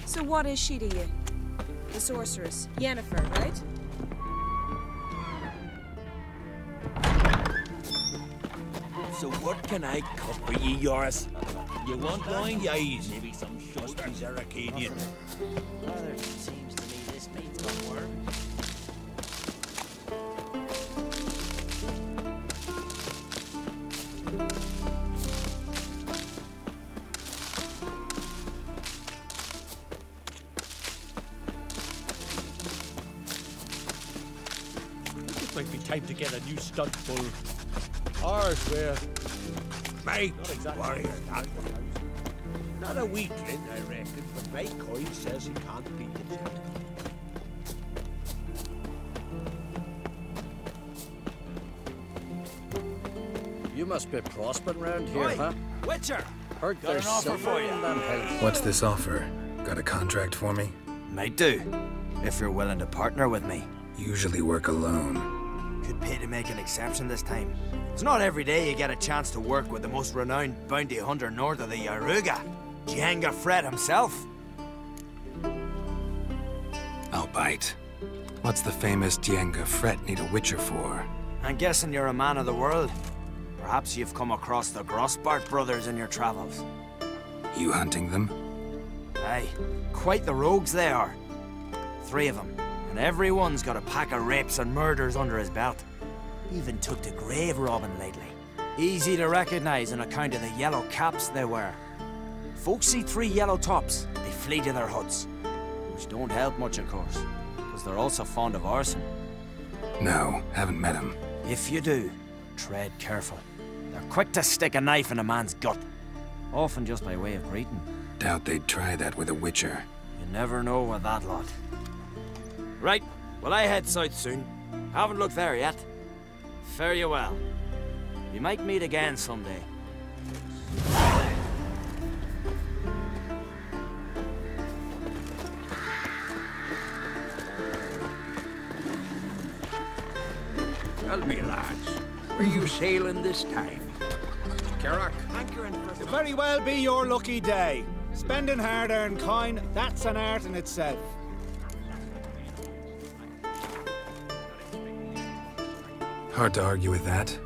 So what is she to you? The sorceress, Yennefer, right? So what can I cut for ye, Yoris? You want wine, eyes? Maybe some Shusty's Arcadian. Rather, it seems to me this meat's got worm. It might be time to get a new stunt bull. Ours were mate, warrior, not a weakling, I reckon, but my coin says he can't beat it. You must be prospering round here, Oi, huh? Witcher! Heard Got there's an offer for you. in them hills. What's this offer? Got a contract for me? Might do, if you're willing to partner with me. Usually work alone. Could pay to make an exception this time. It's not every day you get a chance to work with the most renowned bounty hunter north of the Yaruga, Jenga Fred himself. I'll bite. What's the famous Jenga Fret need a witcher for? I'm guessing you're a man of the world. Perhaps you've come across the Grossbart brothers in your travels. You hunting them? Aye, quite the rogues they are. 3 of them, and every one's got a pack of rapes and murders under his belt. Even took to grave robbing lately. Easy to recognize on account of the yellow caps they wear. Folks see 3 yellow tops, they flee to their huts. Which don't help much, of course, because they're also fond of arson. No, haven't met him. If you do, tread careful. They're quick to stick a knife in a man's gut. Often just by way of greeting. Doubt they'd try that with a witcher. You never know with that lot. Right, well I head south soon. Haven't looked there yet. Fare you well. We might meet again someday. Tell me, lads, where you sailing this time? Carrack. Could very well be your lucky day. Spending hard-earned coin, that's an art in itself. Hard to argue with that.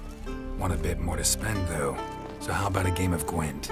Want a bit more to spend, though. So how about a game of Gwent?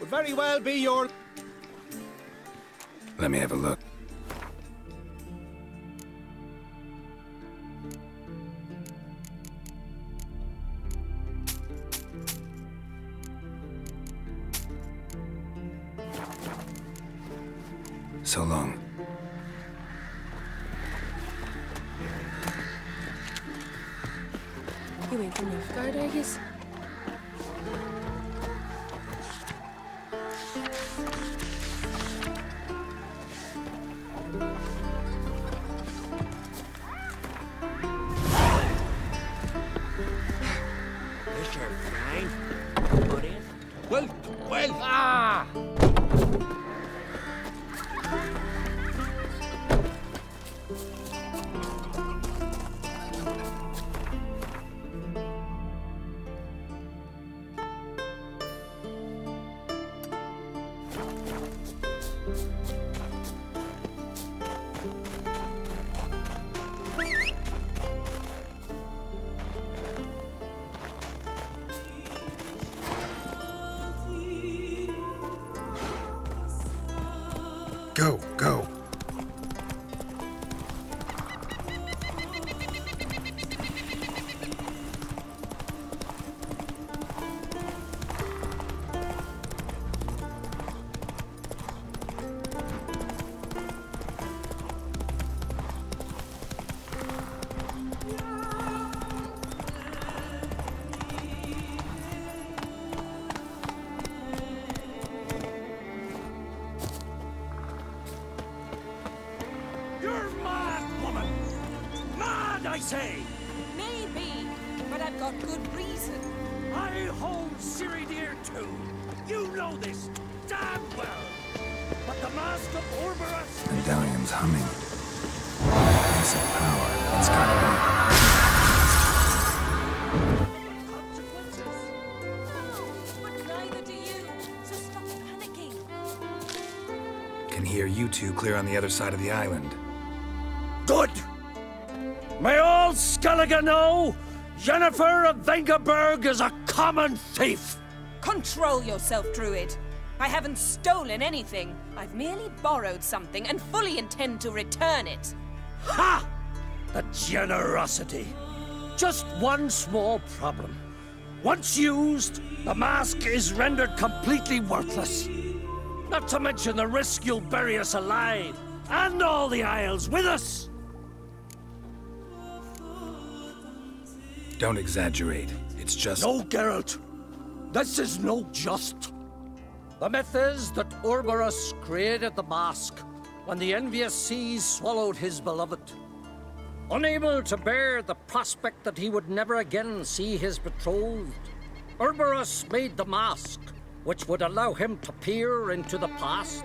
Could very well be your... Let me have a look. So long. You ain't from Nilfgaard, I guess? Go, go. I say? Maybe, but I've got good reason. I hold Ciri dear too. You know this damn well. But the mask of Orberus... Medallion's humming. Piece of power. It's gotta be. But neither do you, so stop panicking. Can hear you two clear on the other side of the island. Good! May all Skellige know, Jennifer of Vengerberg is a common thief! Control yourself, Druid. I haven't stolen anything. I've merely borrowed something and fully intend to return it. Ha! The generosity. Just one small problem. Once used, the mask is rendered completely worthless. Not to mention the risk you'll bury us alive, and all the Isles with us. Don't exaggerate. It's just... No, Geralt. This is no just. The myth is that Orberus created the mask when the envious seas swallowed his beloved. Unable to bear the prospect that he would never again see his betrothed, Orberus made the mask, which would allow him to peer into the past.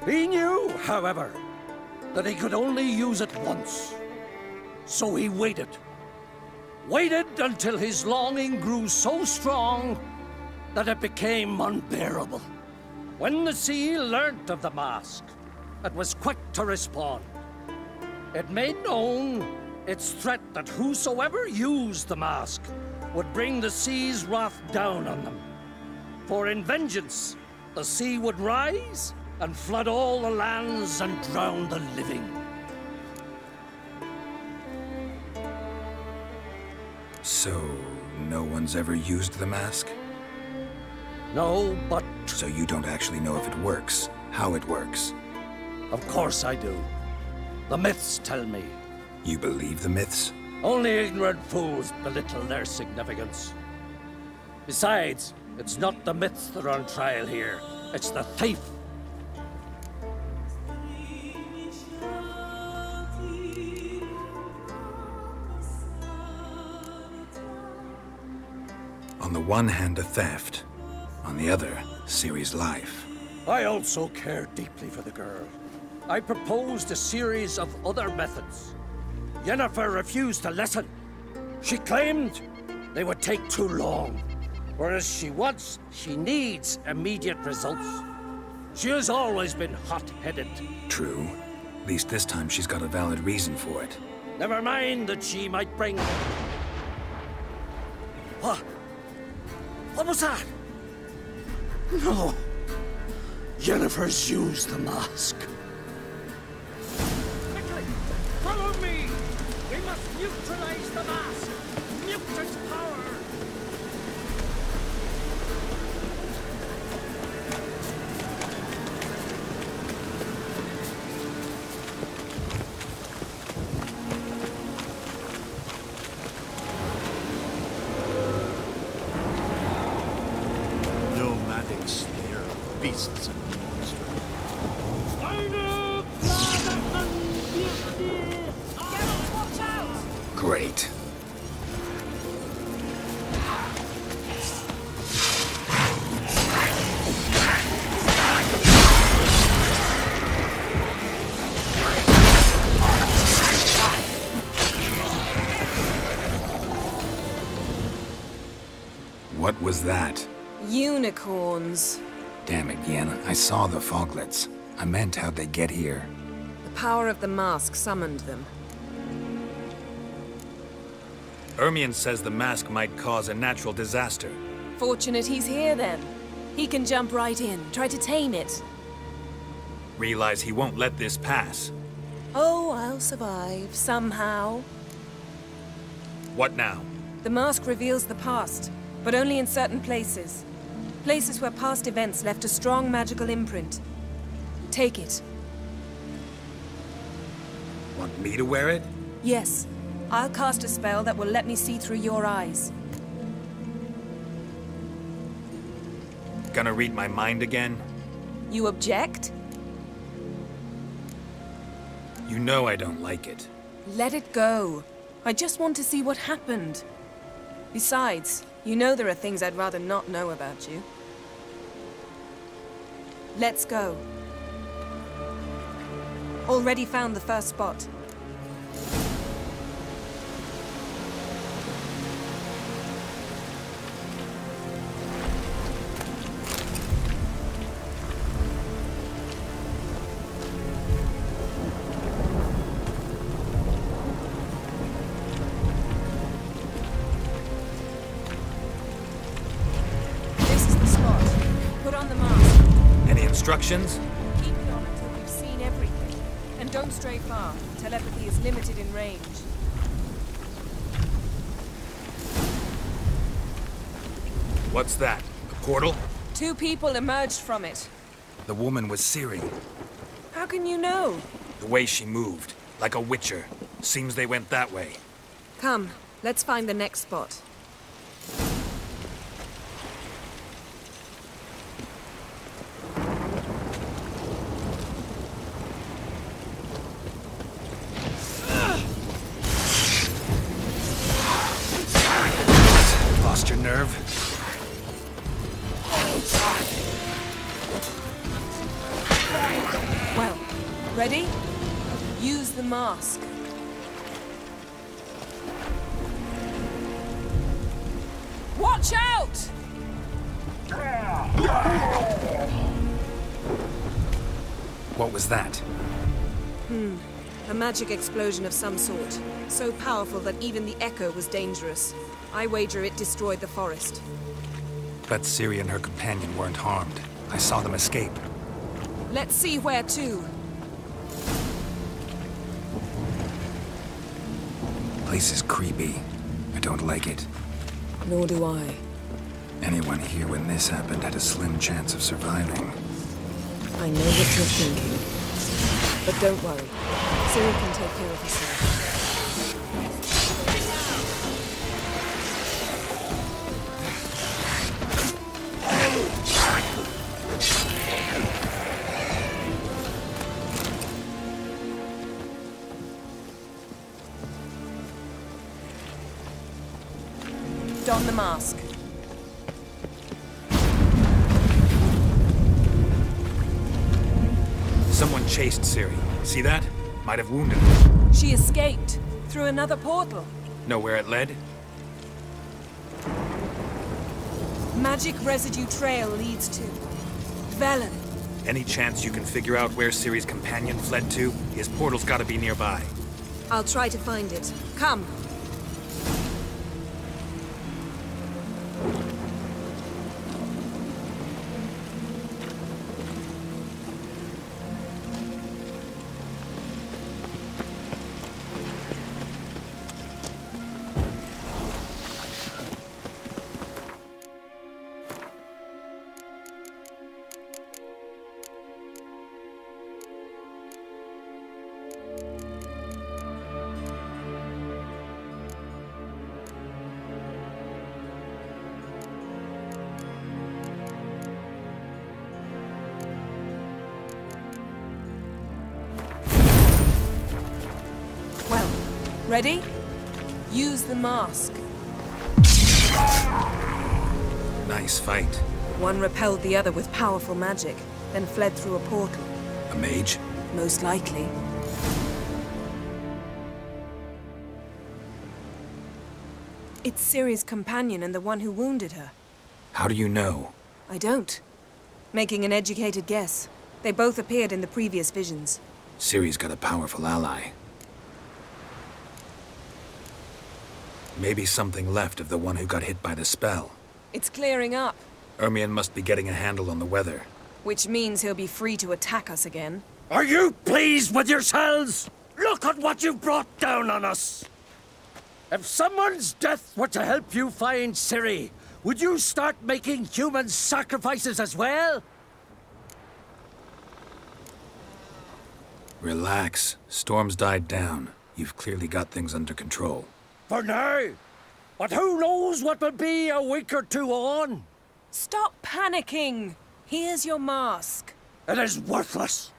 He knew, however, that he could only use it once. So he waited. Waited until his longing grew so strong that it became unbearable. When the sea learnt of the mask, it was quick to respond. It made known its threat that whosoever used the mask would bring the sea's wrath down on them. For in vengeance, the sea would rise and flood all the lands and drown the living. So, no one's ever used the mask? No, but... So you don't actually know if it works, how it works? Of course I do. The myths tell me. You believe the myths? Only ignorant fools belittle their significance. Besides, it's not the myths that are on trial here. It's the thief. On the one hand, a theft. On the other, Ciri's life. I also care deeply for the girl. I proposed a series of other methods. Yennefer refused to listen. She claimed they would take too long. Whereas she needs immediate results. She has always been hot-headed. True. At least this time she's got a valid reason for it. Never mind that she might bring... What? What was that? No. Yennefer's used the mask. Quickly! Follow me! We must neutralize the mask! Mute its power! Nomadic slayer of beasts and monsters. Great. What was that? Unicorns. Damn it, Yen. I saw the foglets. I meant how'd they get here. The power of the mask summoned them. Ermion says the mask might cause a natural disaster. Fortunate he's here, then. He can jump right in, try to tame it. Realize he won't let this pass. Oh, I'll survive, somehow. What now? The mask reveals the past, but only in certain places. Places where past events left a strong magical imprint. Take it. Want me to wear it? Yes. I'll cast a spell that will let me see through your eyes. Gonna read my mind again? You object? You know I don't like it. Let it go. I just want to see what happened. Besides, you know there are things I'd rather not know about you. Let's go. Already found the first spot. Instructions? Keep it on until we've seen everything. And don't stray far. Telepathy is limited in range. What's that? A portal? 2 people emerged from it. The woman was Ciri. How can you know? The way she moved. Like a witcher. Seems they went that way. Come, let's find the next spot. Lost your nerve? Well, ready? Use the mask. Watch out! What was that? A magic explosion of some sort. So powerful that even the echo was dangerous. I wager it destroyed the forest. Bet Ciri and her companion weren't harmed. I saw them escape. Let's see where to. Place is creepy. I don't like it. Nor do I. Anyone here when this happened had a slim chance of surviving. I know what you're thinking. But don't worry. Ciri can take care of herself. Don the mask. Someone chased Ciri. See that? Might have wounded her. She escaped through another portal. Know where it led? Magic residue trail leads to Velen. Any chance you can figure out where Ciri's companion fled to? His portal's gotta be nearby. I'll try to find it. Come. Ready? Use the mask. Nice fight. One repelled the other with powerful magic, then fled through a portal. A mage? Most likely. It's Ciri's companion and the one who wounded her. How do you know? I don't. Making an educated guess. They both appeared in the previous visions. Ciri's got a powerful ally. Maybe something left of the one who got hit by the spell. It's clearing up. Ermion must be getting a handle on the weather. Which means he'll be free to attack us again. Are you pleased with yourselves? Look at what you've brought down on us! If someone's death were to help you find Ciri, would you start making human sacrifices as well? Relax. Storm's died down. You've clearly got things under control. For now. But who knows what will be a week or two on? Stop panicking! Here's your mask. It is worthless.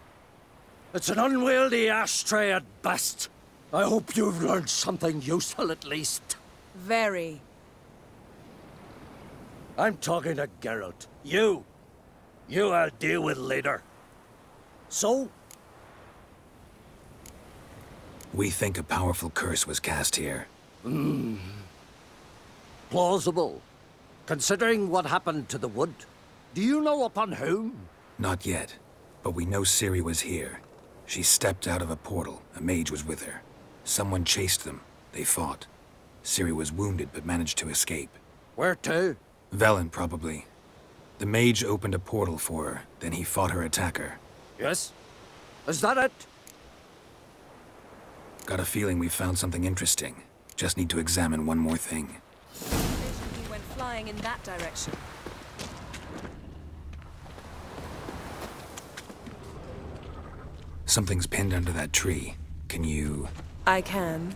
It's an unwieldy ashtray at best. I hope you've learned something useful at least. Very. I'm talking to Geralt. You I'll deal with later. So? We think a powerful curse was cast here. Plausible. Considering what happened to the wood. Do you know upon whom? Not yet, but we know Ciri was here. She stepped out of a portal. A mage was with her. Someone chased them. They fought. Ciri was wounded but managed to escape. Where to? Velen, probably. The mage opened a portal for her, then he fought her attacker. Yes? Is that it? Got a feeling we found something interesting. Just need to examine one more thing. He went flying in that direction. Something's pinned under that tree. Can you... I can.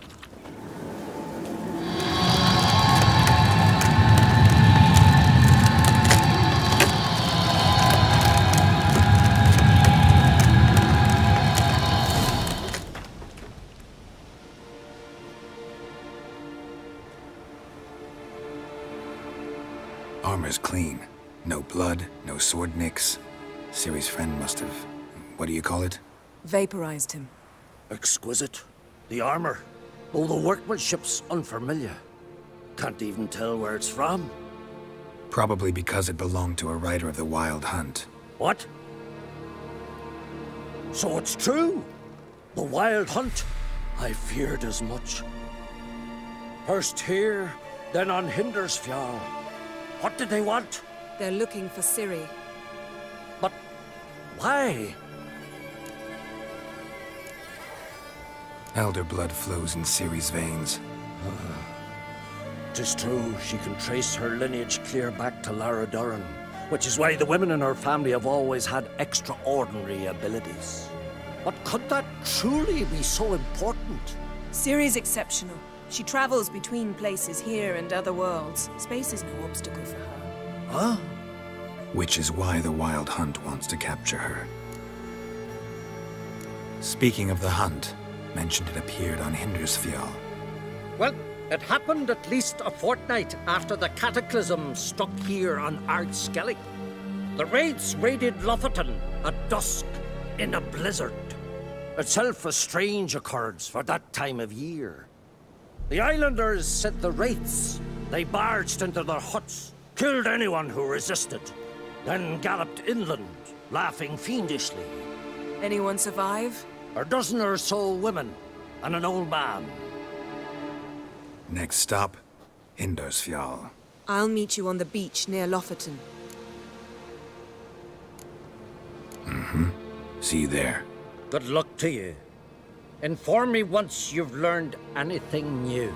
Armor's clean. No blood, no sword nicks. Ciri's friend must have... what do you call it? Vaporized him. Exquisite. The armor. Though the workmanship's unfamiliar. Can't even tell where it's from. Probably because it belonged to a rider of the Wild Hunt. What? So it's true? The Wild Hunt? I feared as much. First here, then on Hindersfjall. What did they want? They're looking for Ciri. But why? Elder blood flows in Ciri's veins. 'Tis true, she can trace her lineage clear back to Lara Duran, which is why the women in her family have always had extraordinary abilities. But could that truly be so important? Ciri's exceptional. She travels between places here and other worlds. Space is no obstacle for her. Huh? Which is why the Wild Hunt wants to capture her. Speaking of the hunt, mentioned it appeared on Hindersfjall. Well, it happened at least a fortnight after the cataclysm struck here on Ardskellig. The raids raided Lofoten at dusk in a blizzard. Itself a strange occurrence for that time of year. The islanders sent the wraiths. They barged into their huts, killed anyone who resisted, then galloped inland, laughing fiendishly. Anyone survive? A dozen or so women, and an old man. Next stop, Hindersfjall. I'll meet you on the beach near Lofoten. See you there. Good luck to you. Inform me once you've learned anything new.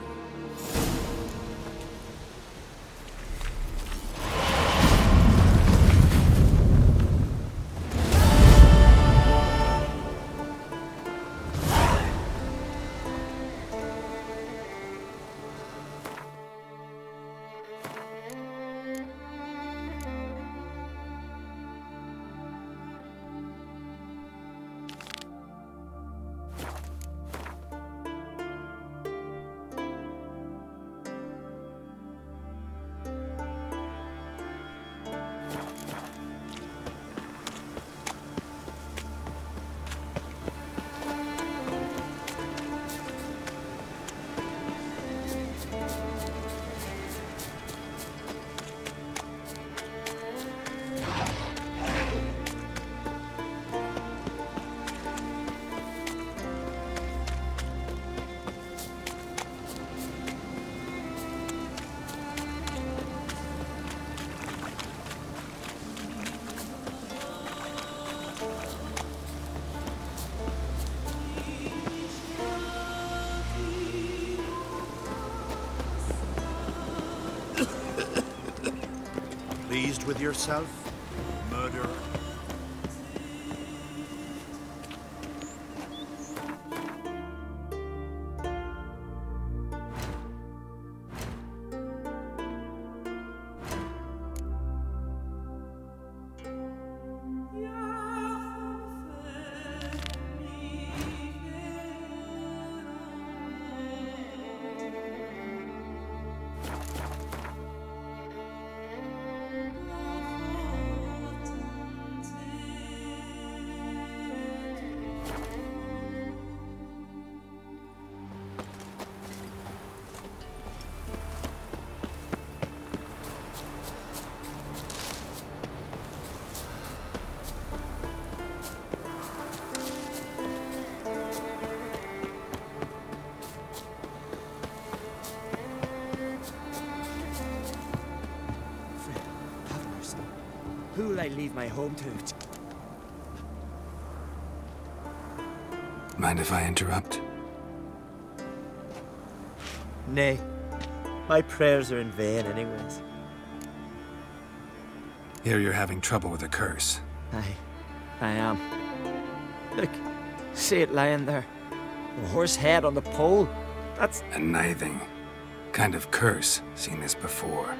Pleased with yourself, murderer? Who'll I leave my home to? Mind if I interrupt? Nay. My prayers are in vain anyways. Here you're having trouble with a curse. I am. Look, see it lying there. A horse head on the pole. That's... A nithing. Kind of curse. Seen this before.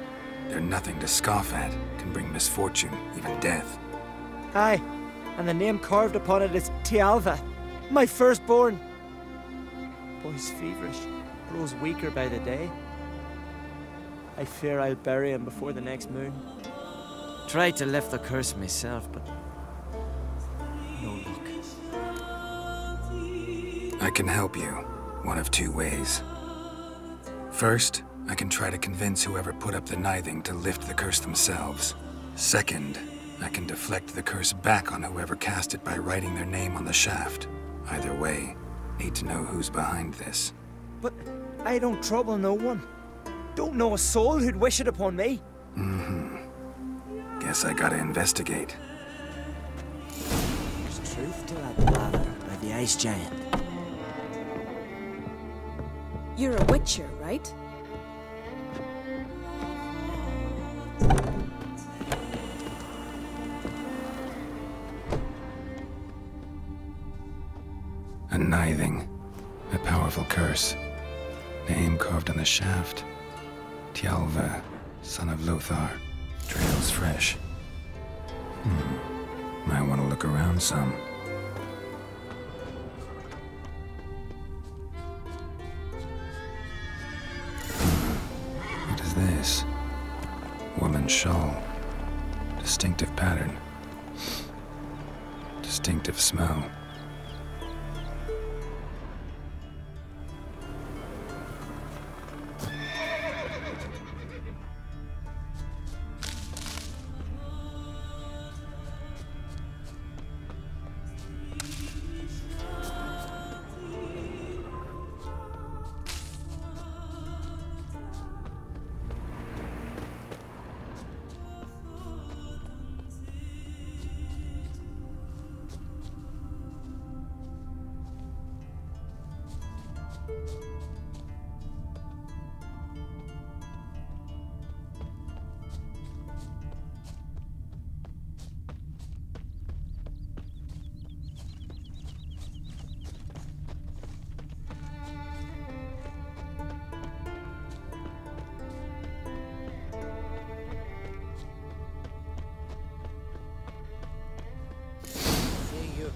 They're nothing to scoff at. Can bring misfortune, even death. Aye, and the name carved upon it is Tialva, my firstborn. Boy's feverish, grows weaker by the day. I fear I'll bury him before the next moon. Tried to lift the curse myself, but no luck. I can help you, one of two ways. First, I can try to convince whoever put up the nithing to lift the curse themselves. Second, I can deflect the curse back on whoever cast it by writing their name on the shaft. Either way, need to know who's behind this. But I don't trouble no one. Don't know a soul who'd wish it upon me. Guess I gotta investigate. There's truth to that blather by the ice giant. You're a witcher, right? A nithing. A powerful curse. Name carved on the shaft. Tialva, son of Lothar. Trails fresh. Might want to look around some. What is this? Woman's shawl. Distinctive pattern. Distinctive smell.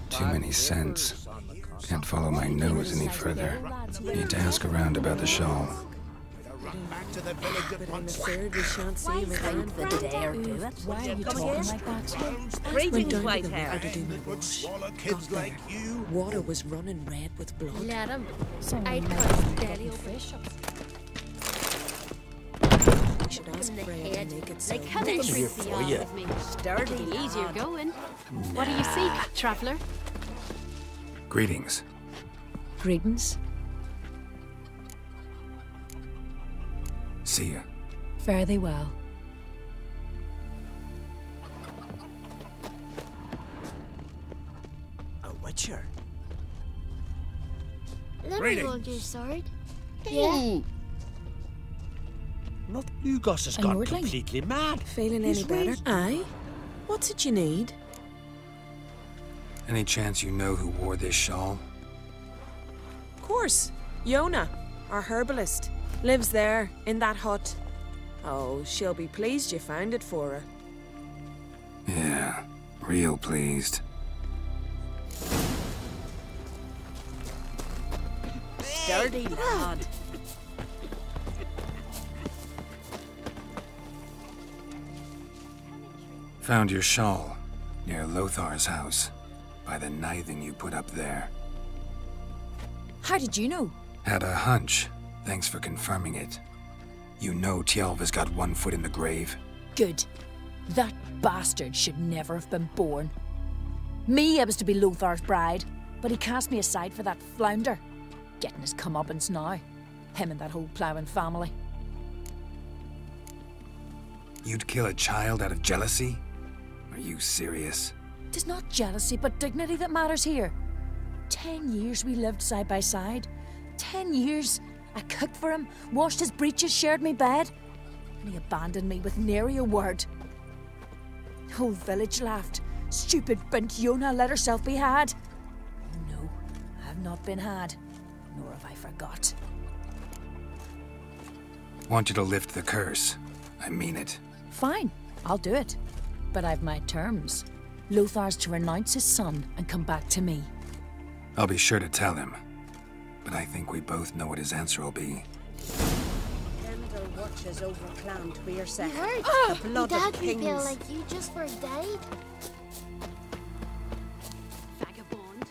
Too many scents. Can't follow my nose any further. Need to ask around about the shawl. But I'm afraid we shan't see him again. The dare do it. Why are you talking like that? Went down to the water to do my wash. Got there. Water was running red with blood. Let him. I'd cut belly fish. I should ask Fred to make it so. Like how they treat the arm with me. Sturdy, easier going. What do you seek, traveller? Greetings. Greetings. See ya. Fare thee well. A witcher? Let me hold your sword. Yeah. Not Lugos has gone completely mad. Feeling any better? Aye. What's it you need? Any chance you know who wore this shawl? Of course. Yona, our herbalist. Lives there, in that hut. Oh, she'll be pleased you found it for her. Yeah, real pleased. Dirty lad. Found your shawl near Lothar's house, by the knithing you put up there. How did you know? Had a hunch. Thanks for confirming it. You know Tjalva's got one foot in the grave. Good. That bastard should never have been born. Me, I was to be Lothar's bride, but he cast me aside for that flounder. Getting his comeuppance now. Him and that whole ploughing family. You'd kill a child out of jealousy? Are you serious? 'Tis not jealousy, but dignity that matters here. 10 years we lived side by side. 10 years. I cooked for him, washed his breeches, shared me bed. And he abandoned me with nary a word. Whole village laughed. Stupid bint Yona let herself be had. No, I have not been had. Nor have I forgot. Want you to lift the curse. I mean it. Fine, I'll do it. But I've my terms. Lothar's to renounce his son and come back to me. I'll be sure to tell him. But I think we both know what his answer will be. Género watches over clan to your set. You heard? The blood Your of dad kings. would feel like you just for died. Vagabond.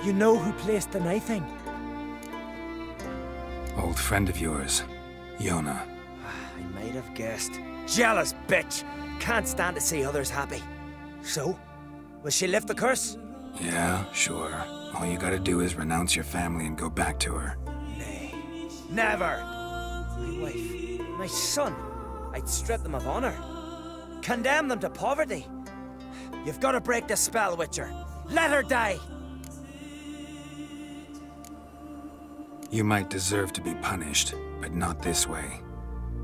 You know who placed the knifing? Old friend of yours, Yona. I might have guessed. Jealous bitch! Can't stand to see others happy. So, will she lift the curse? Yeah, sure. All you gotta do is renounce your family and go back to her. Nay. Never! My wife, my son. I'd strip them of honor. Condemn them to poverty. You've got to break the spell, Witcher. Let her die! You might deserve to be punished, but not this way.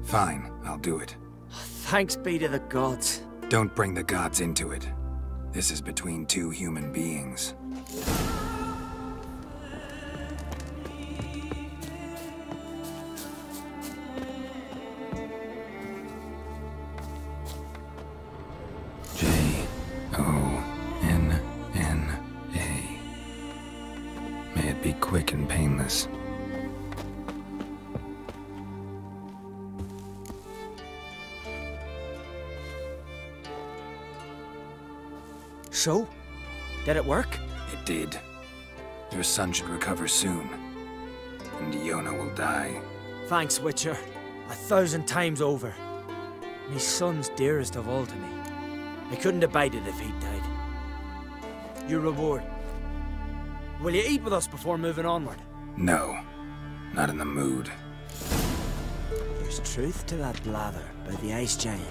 Fine, I'll do it. Thanks be to the gods. Don't bring the gods into it. This is between two human beings. J-O-N-N-A. May it be quick and painless. So? Did it work? It did. Your son should recover soon. And Yona will die. Thanks, Witcher. 1,000 times over. My son's dearest of all to me. I couldn't abide it if he'd died. Your reward. Will you eat with us before moving onward? No. Not in the mood. There's truth to that blather by the Ice Giant.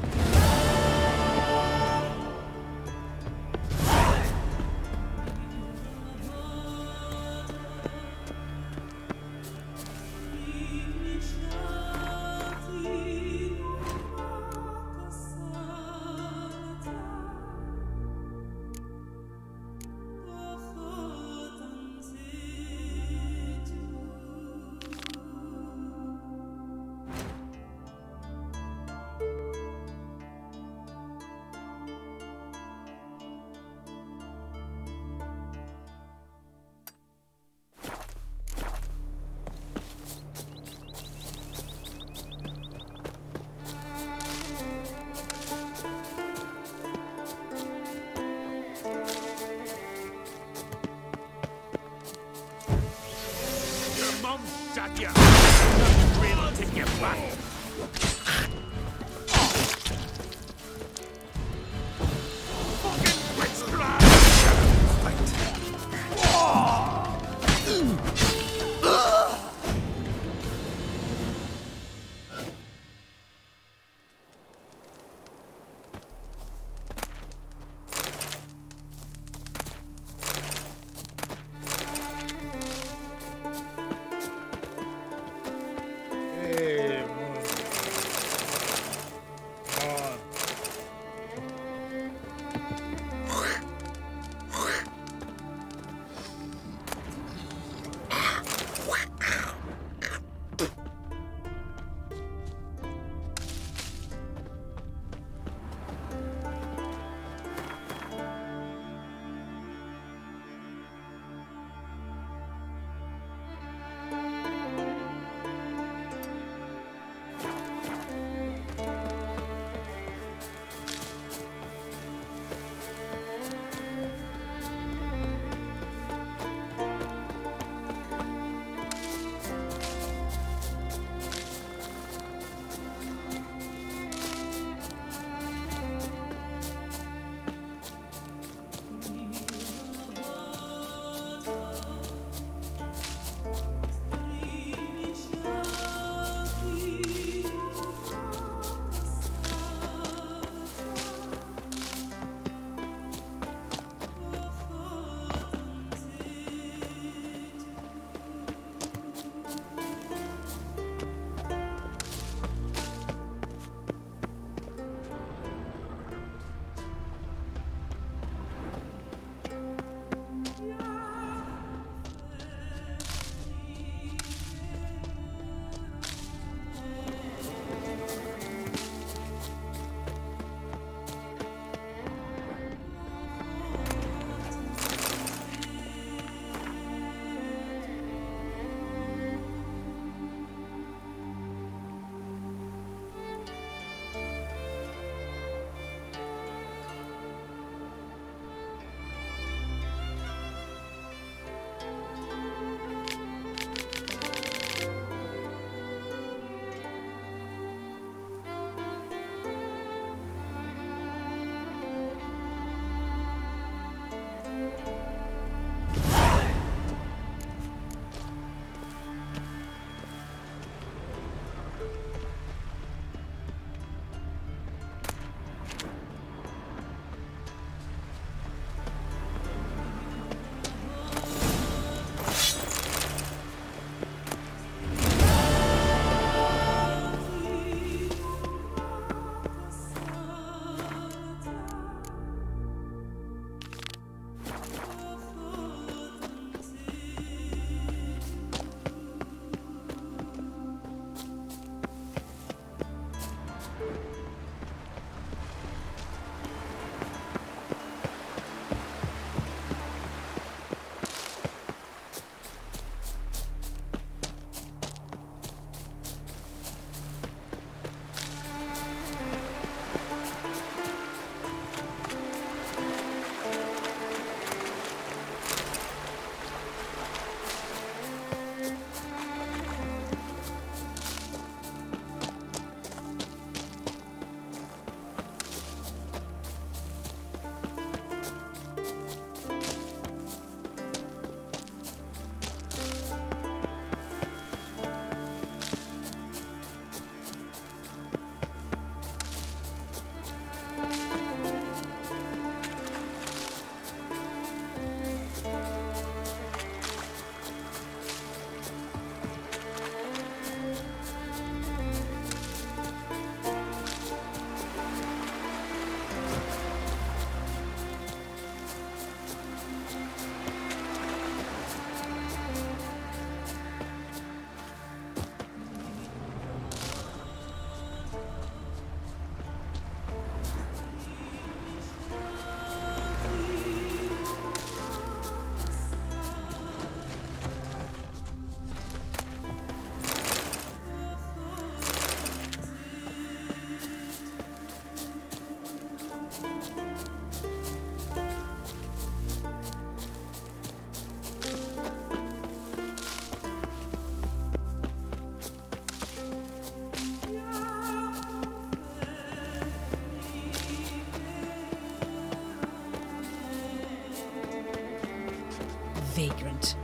different.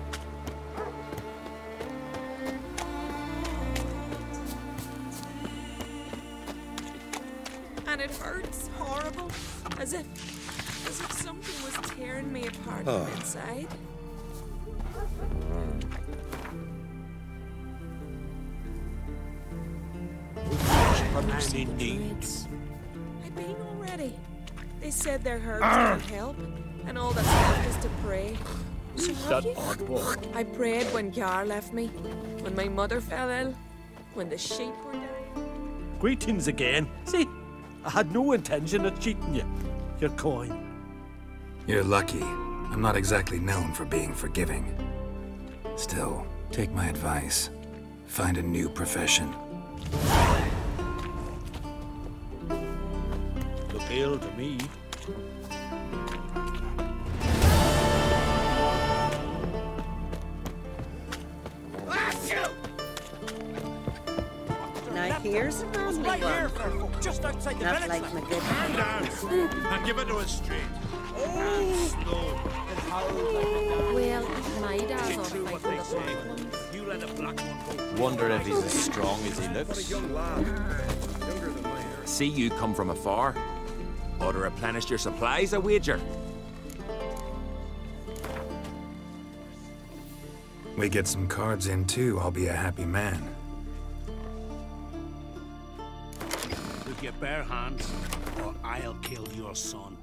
And it hurts horrible, as if something was tearing me apart from inside. I've been already. They said their herbs would help, and all that's left is to pray. So have you? I prayed when Gar left me, when my mother fell ill, when the sheep were dying. Greetings again. See, I had no intention of cheating you. Your coin. You're lucky. I'm not exactly known for being forgiving. Still, take my advice. Find a new profession. Look ill to me. Now here's a lovely one. Just outside the Not like my good hand. And give it to us straight. Oh, slow. Well, my dad's on fighting the black ones. You let a black one go. Wonder if he's as strong as he looks. See you come from afar. Ought to replenish your supplies, I wager. We get some cards in too, I'll be a happy man. With your bare hands, or I'll kill your son.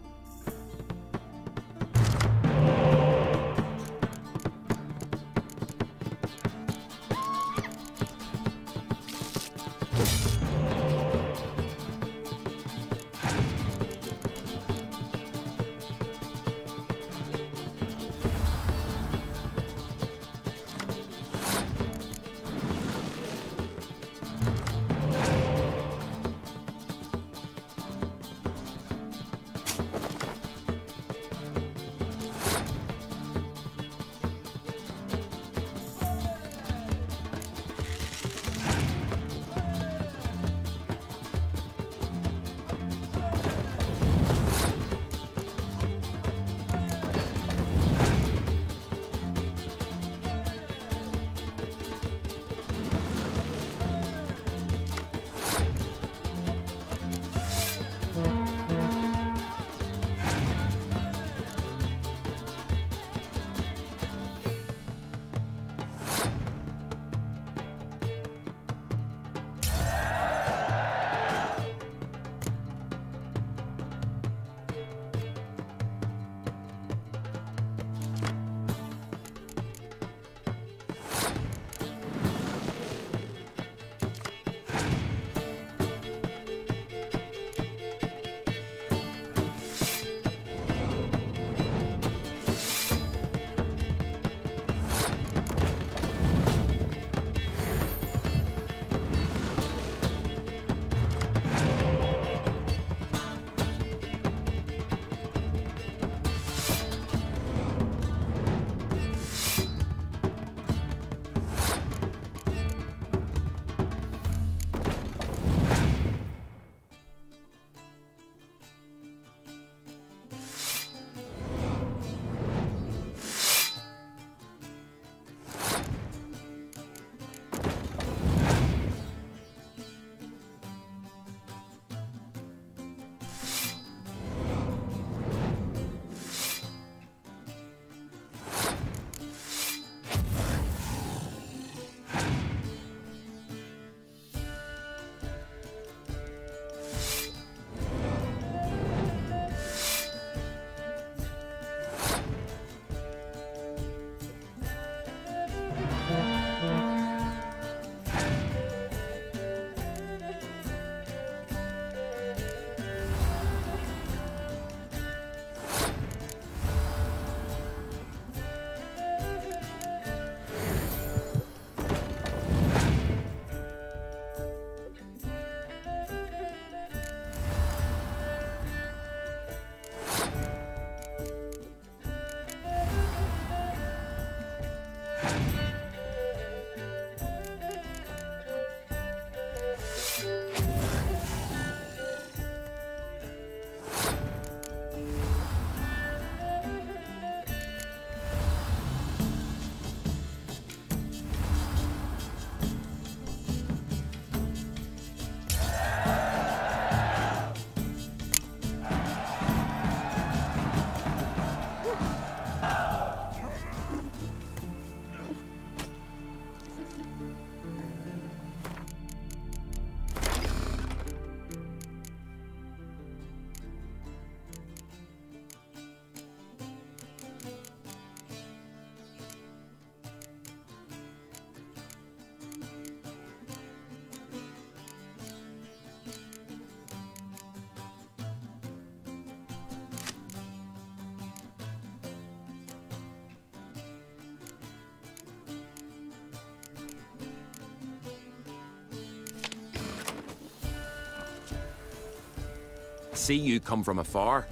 see you come from afar.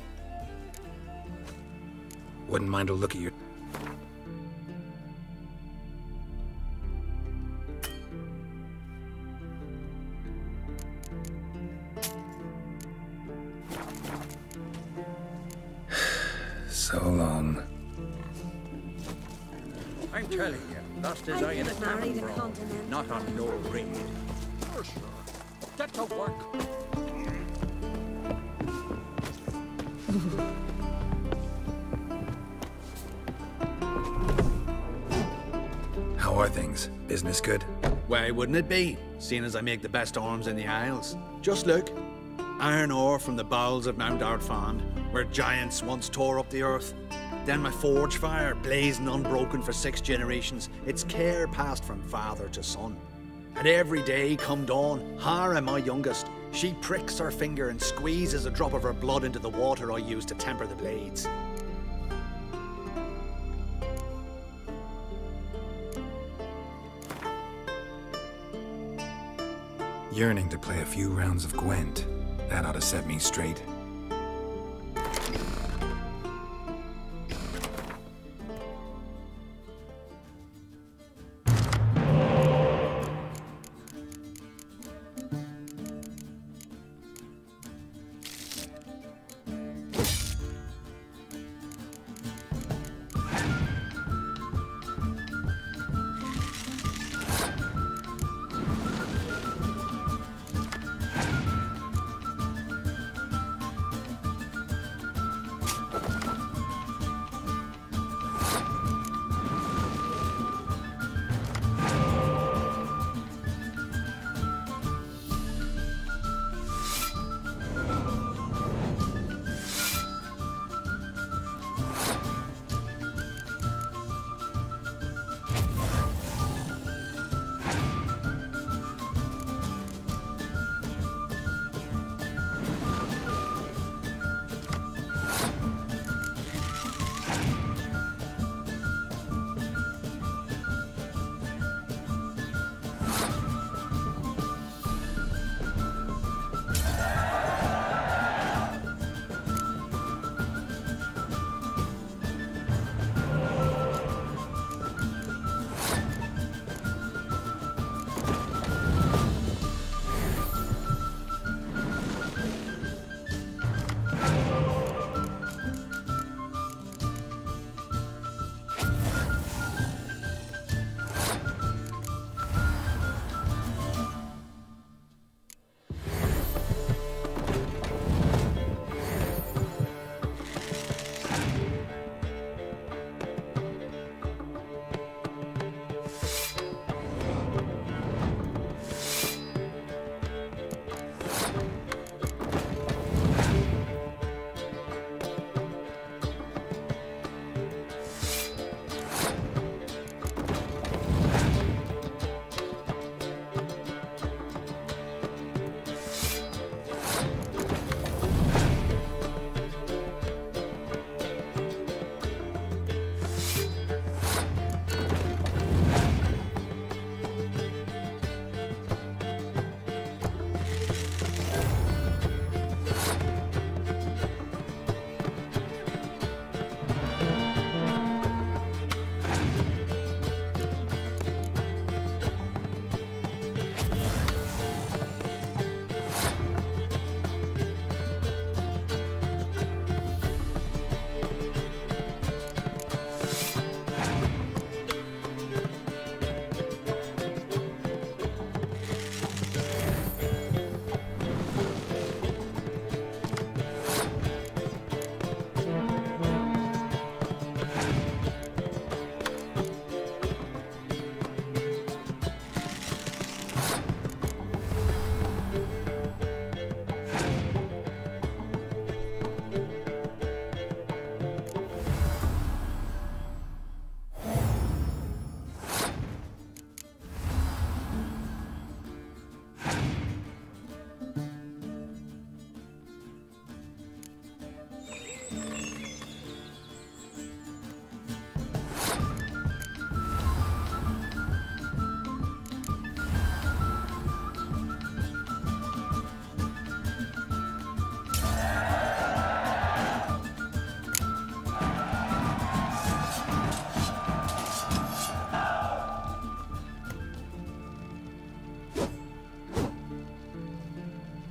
Wouldn't mind a look at your... So long. I'm telling you, that's design a tavern brawl, not on no raid. Sure, sure. Get to work. How are things? Business good? Why wouldn't it be, seeing as I make the best arms in the Isles? Just look. Iron ore from the bowels of Mount Ardfand, where giants once tore up the earth. Then my forge fire, blazing unbroken for 6 generations, its care passed from father to son. And every day come dawn, Hara, my youngest, she pricks her finger and squeezes a drop of her blood into the water I use to temper the blades. Yearning to play a few rounds of Gwent. That ought to set me straight.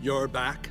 You're back?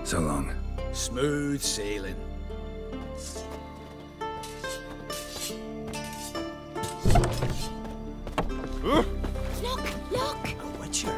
So long. Smooth sailing. Look! Look! A witcher.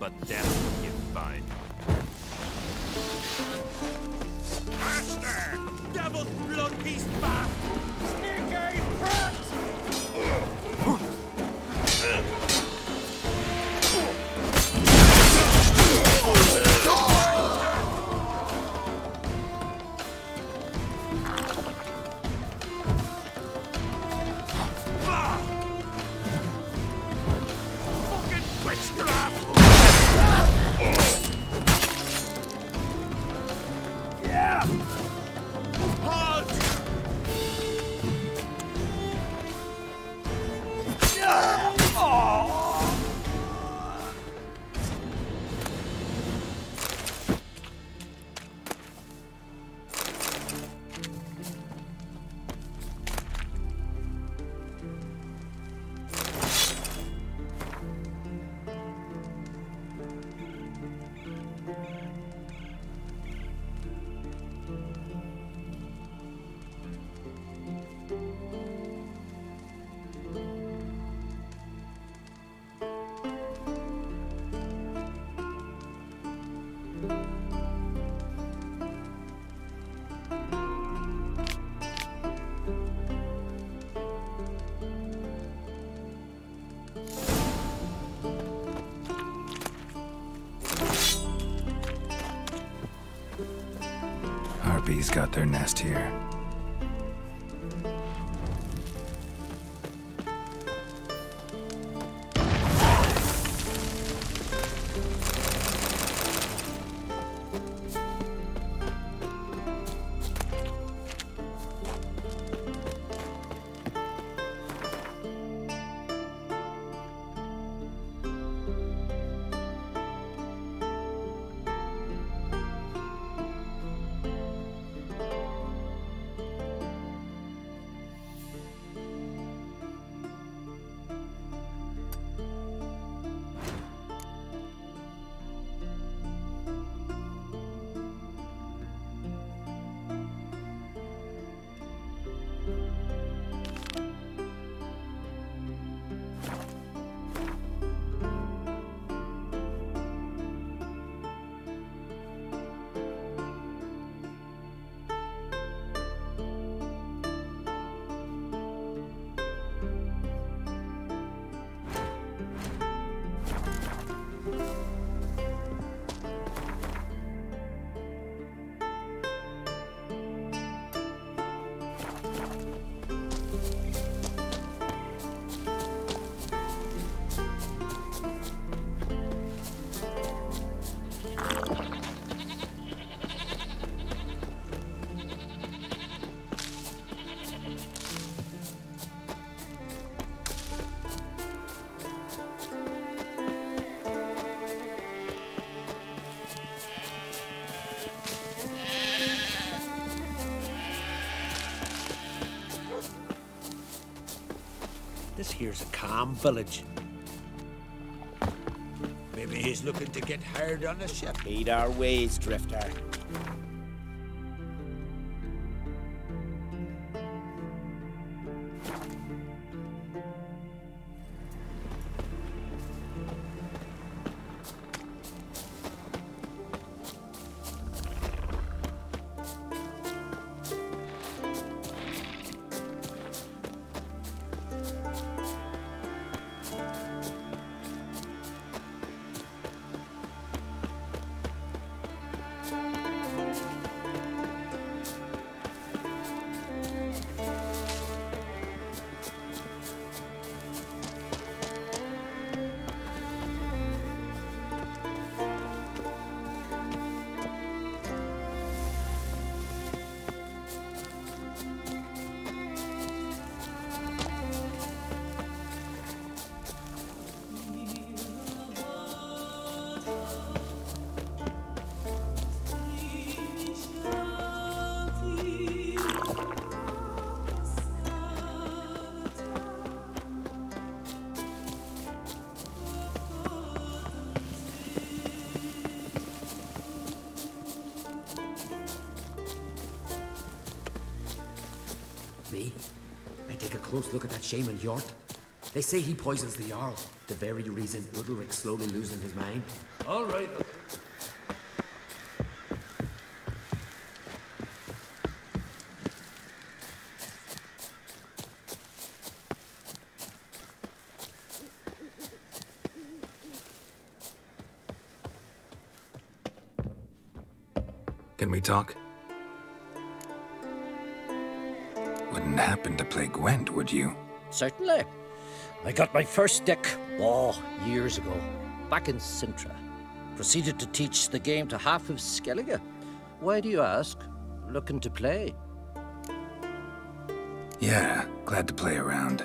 But that's what you find. Master! Devil's blood beast back! Sneaky brat! Fucking witchcraft! Yeah! Halt! Harpies got their nest here. This here's a calm village. Maybe he's looking to get hired on a ship. Heed our ways, Drifter. I take a close look at that shaman Hjort. They say he poisons the Jarl, the very reason Udalric's slowly losing his mind. All right. Can we talk? Wouldn't happen to play Gwent, would you? Certainly. I got my first stick, years ago, back in Sintra. Proceeded to teach the game to half of Skellige. Why do you ask? Looking to play? Yeah, glad to play around.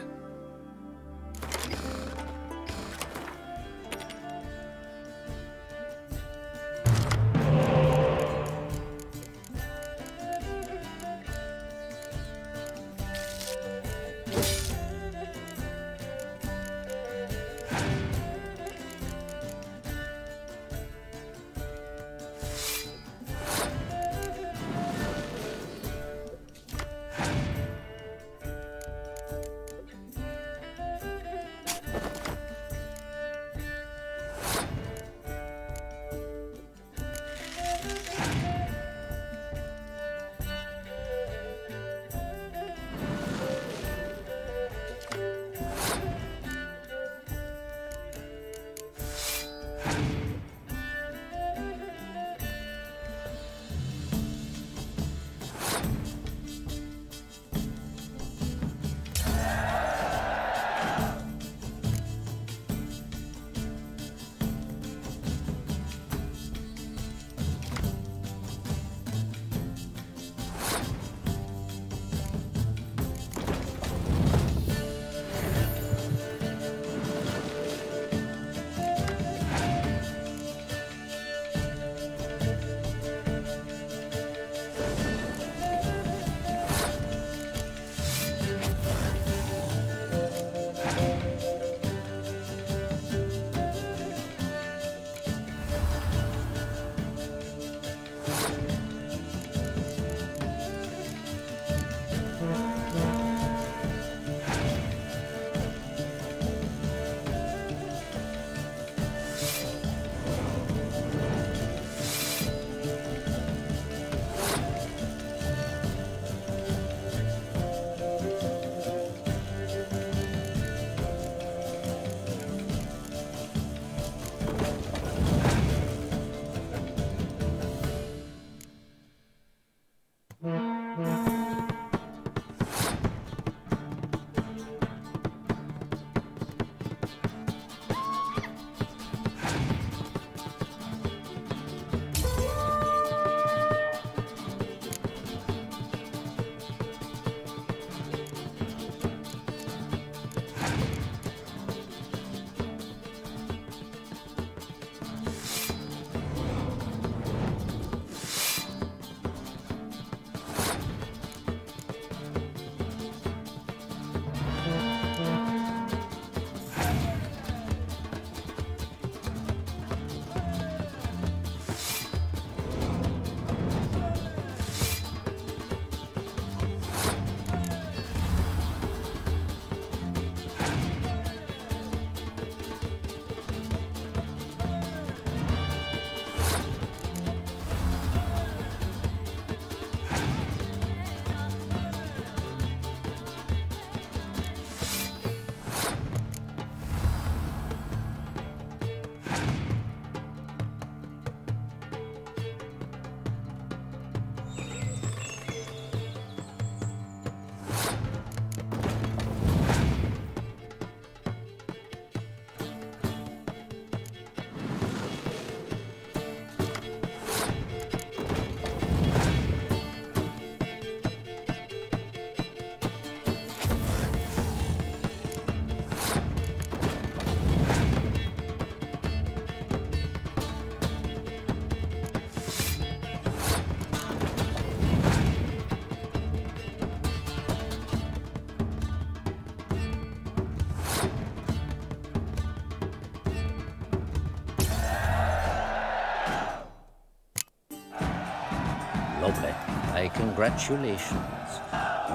My congratulations.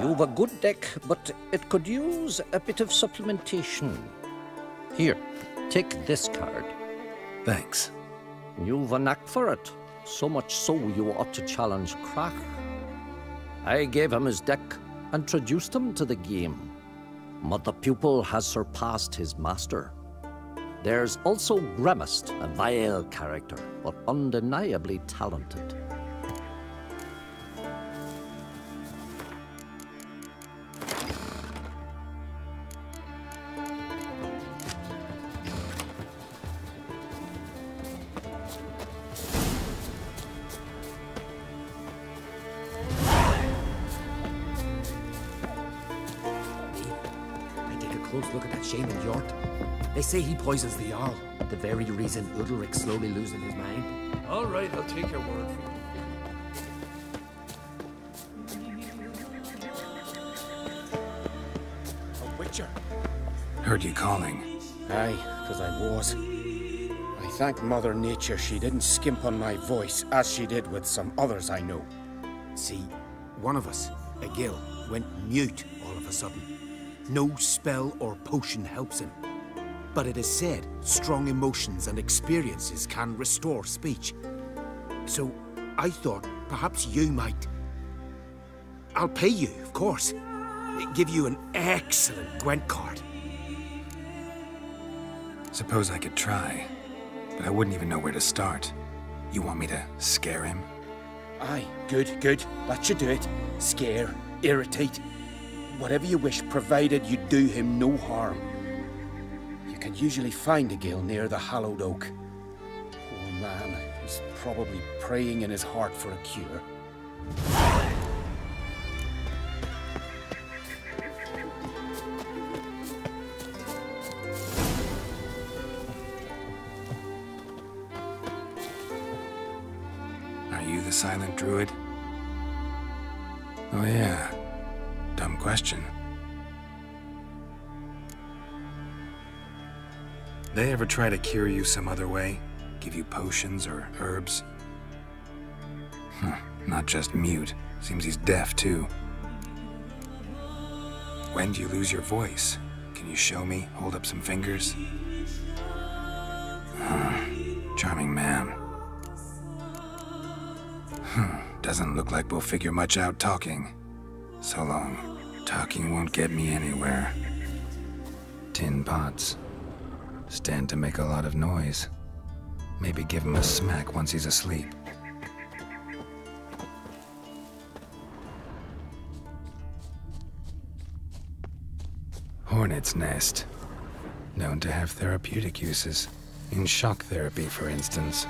You've a good deck, but it could use a bit of supplementation. Here, take this card. Thanks. You've a knack for it. So much so you ought to challenge Krach. I gave him his deck, introduced him to the game. But the pupil has surpassed his master. There's also Grimaced, a vile character, but undeniably talented. Look at that shaman Yort. They say he poisons the Jarl, the very reason Udalric's slowly losing his mind. All right, I'll take your word for it. A witcher. Heard you calling. Aye, 'cause I was. I thank Mother Nature she didn't skimp on my voice, as she did with some others I know. See, one of us, a Gil, went mute all of a sudden. No spell or potion helps him. But it is said strong emotions and experiences can restore speech. So I thought perhaps you might. I'll pay you, of course. Give you an excellent Gwent card. Suppose I could try, but I wouldn't even know where to start. You want me to scare him? Aye, good, good. That should do it. Scare, irritate. Whatever you wish, provided you do him no harm. You can usually find a Gil near the Hallowed Oak. Poor man, he's probably praying in his heart for a cure. Are you the silent druid? Oh yeah. Dumb question. They ever try to cure you some other way? Give you potions or herbs? Not just mute. Seems he's deaf too. When do you lose your voice? Can you show me? Hold up some fingers? Charming man. Doesn't look like we'll figure much out talking. So long. Talking won't get me anywhere. Tin pots. Stand to make a lot of noise. Maybe give him a smack once he's asleep. Hornet's nest. Known to have therapeutic uses. In shock therapy, for instance.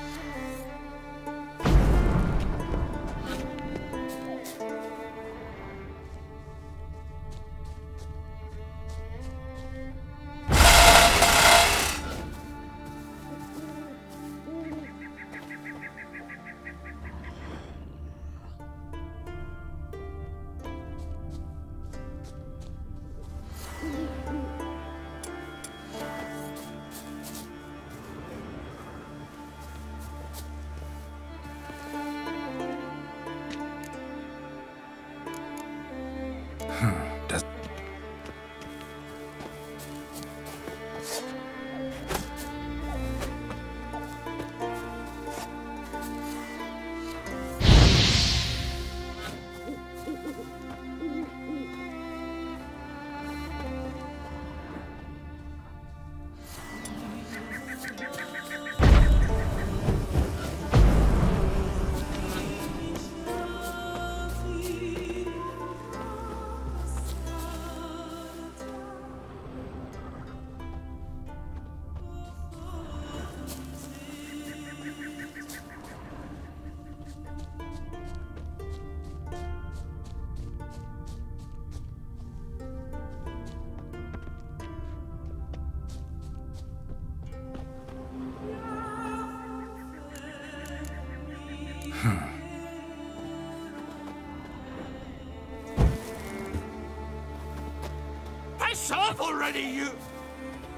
Piss off already, you!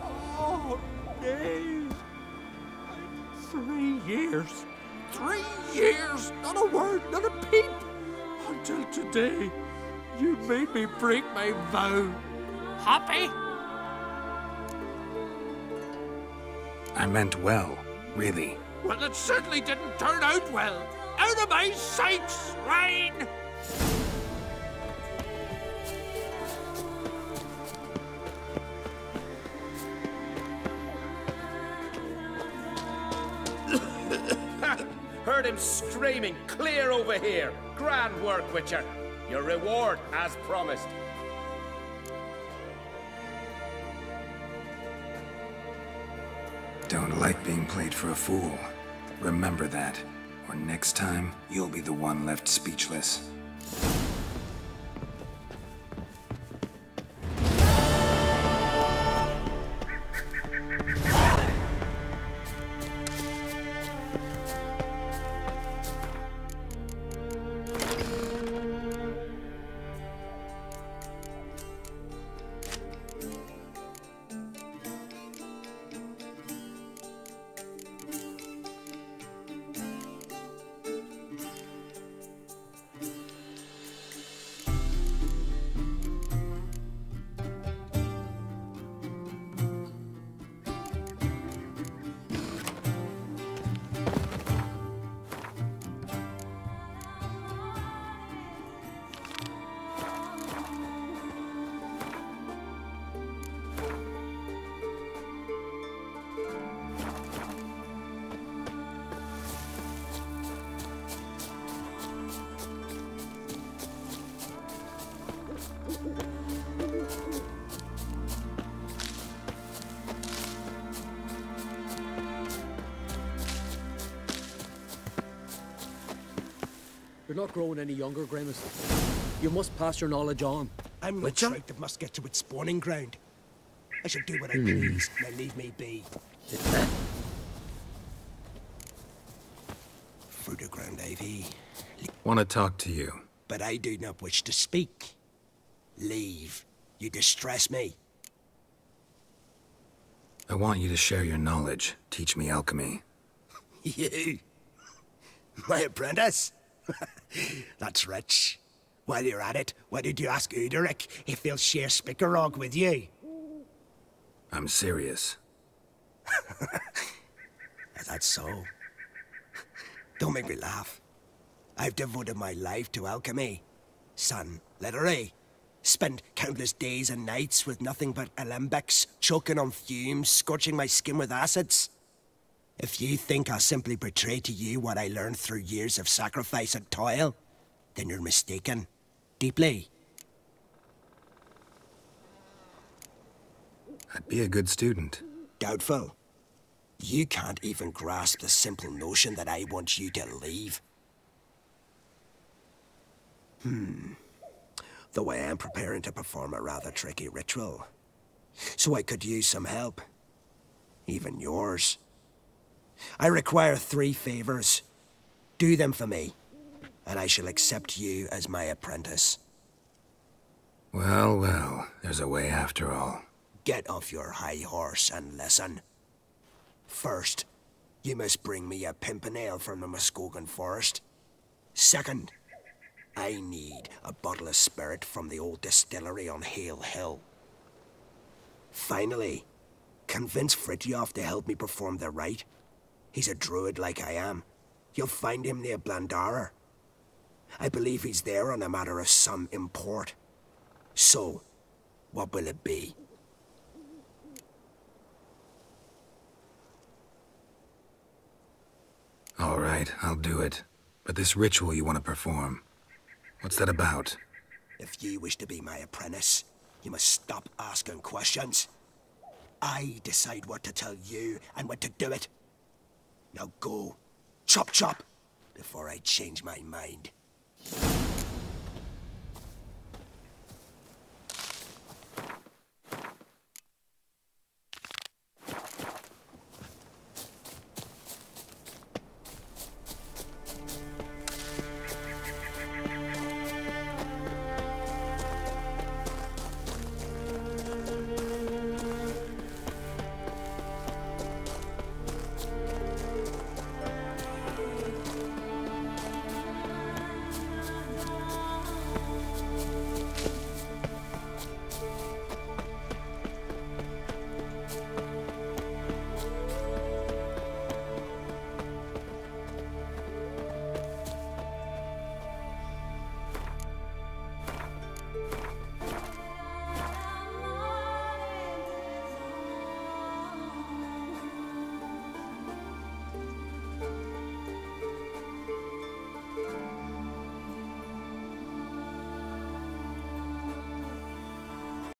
Oh, days. 3 years. 3 years! Not a word, not a peep! I'm till today. You made me break my vow. Happy? I meant well, really. Well, it certainly didn't turn out well. Out of my sight, swine! Heard him screaming, clear over here. Grand work, Witcher. Your reward, as promised. Don't like being played for a fool. Remember that, or next time, you'll be the one left speechless. You're not growing any younger, Grimace. You must pass your knowledge on. I'm not sure that must get to its spawning ground. I shall do what I please, now leave me be. Through the ground, Ivy. Want to talk to you. But I do not wish to speak. Leave. You distress me. I want you to share your knowledge. Teach me alchemy. You? My apprentice? That's rich. While you're at it, why did you ask Uderic if he'll share Spickerog with you? I'm serious. That's so. Don't make me laugh. I've devoted my life to alchemy. Son, literally. Spent countless days and nights with nothing but alembics, choking on fumes, scorching my skin with acids. If you think I'll simply portray to you what I learned through years of sacrifice and toil, then you're mistaken. Deeply. I'd be a good student. Doubtful. You can't even grasp the simple notion that I want you to leave. Though I am preparing to perform a rather tricky ritual. So I could use some help. Even yours. I require 3 favors. Do them for me, and I shall accept you as my apprentice. Well, well, there's a way after all. Get off your high horse and listen. First, you must bring me a pimpernel from the Muskogan forest. Second, I need a bottle of spirit from the old distillery on Hale Hill. Finally, convince Fritjof to help me perform the rite. He's a druid like I am. You'll find him near Blandara. I believe he's there on a matter of some import. So, what will it be? All right, I'll do it. But this ritual you want to perform, what's that about? If you wish to be my apprentice, you must stop asking questions. I decide what to tell you and when to do it. Now go. Chop chop, before I change my mind.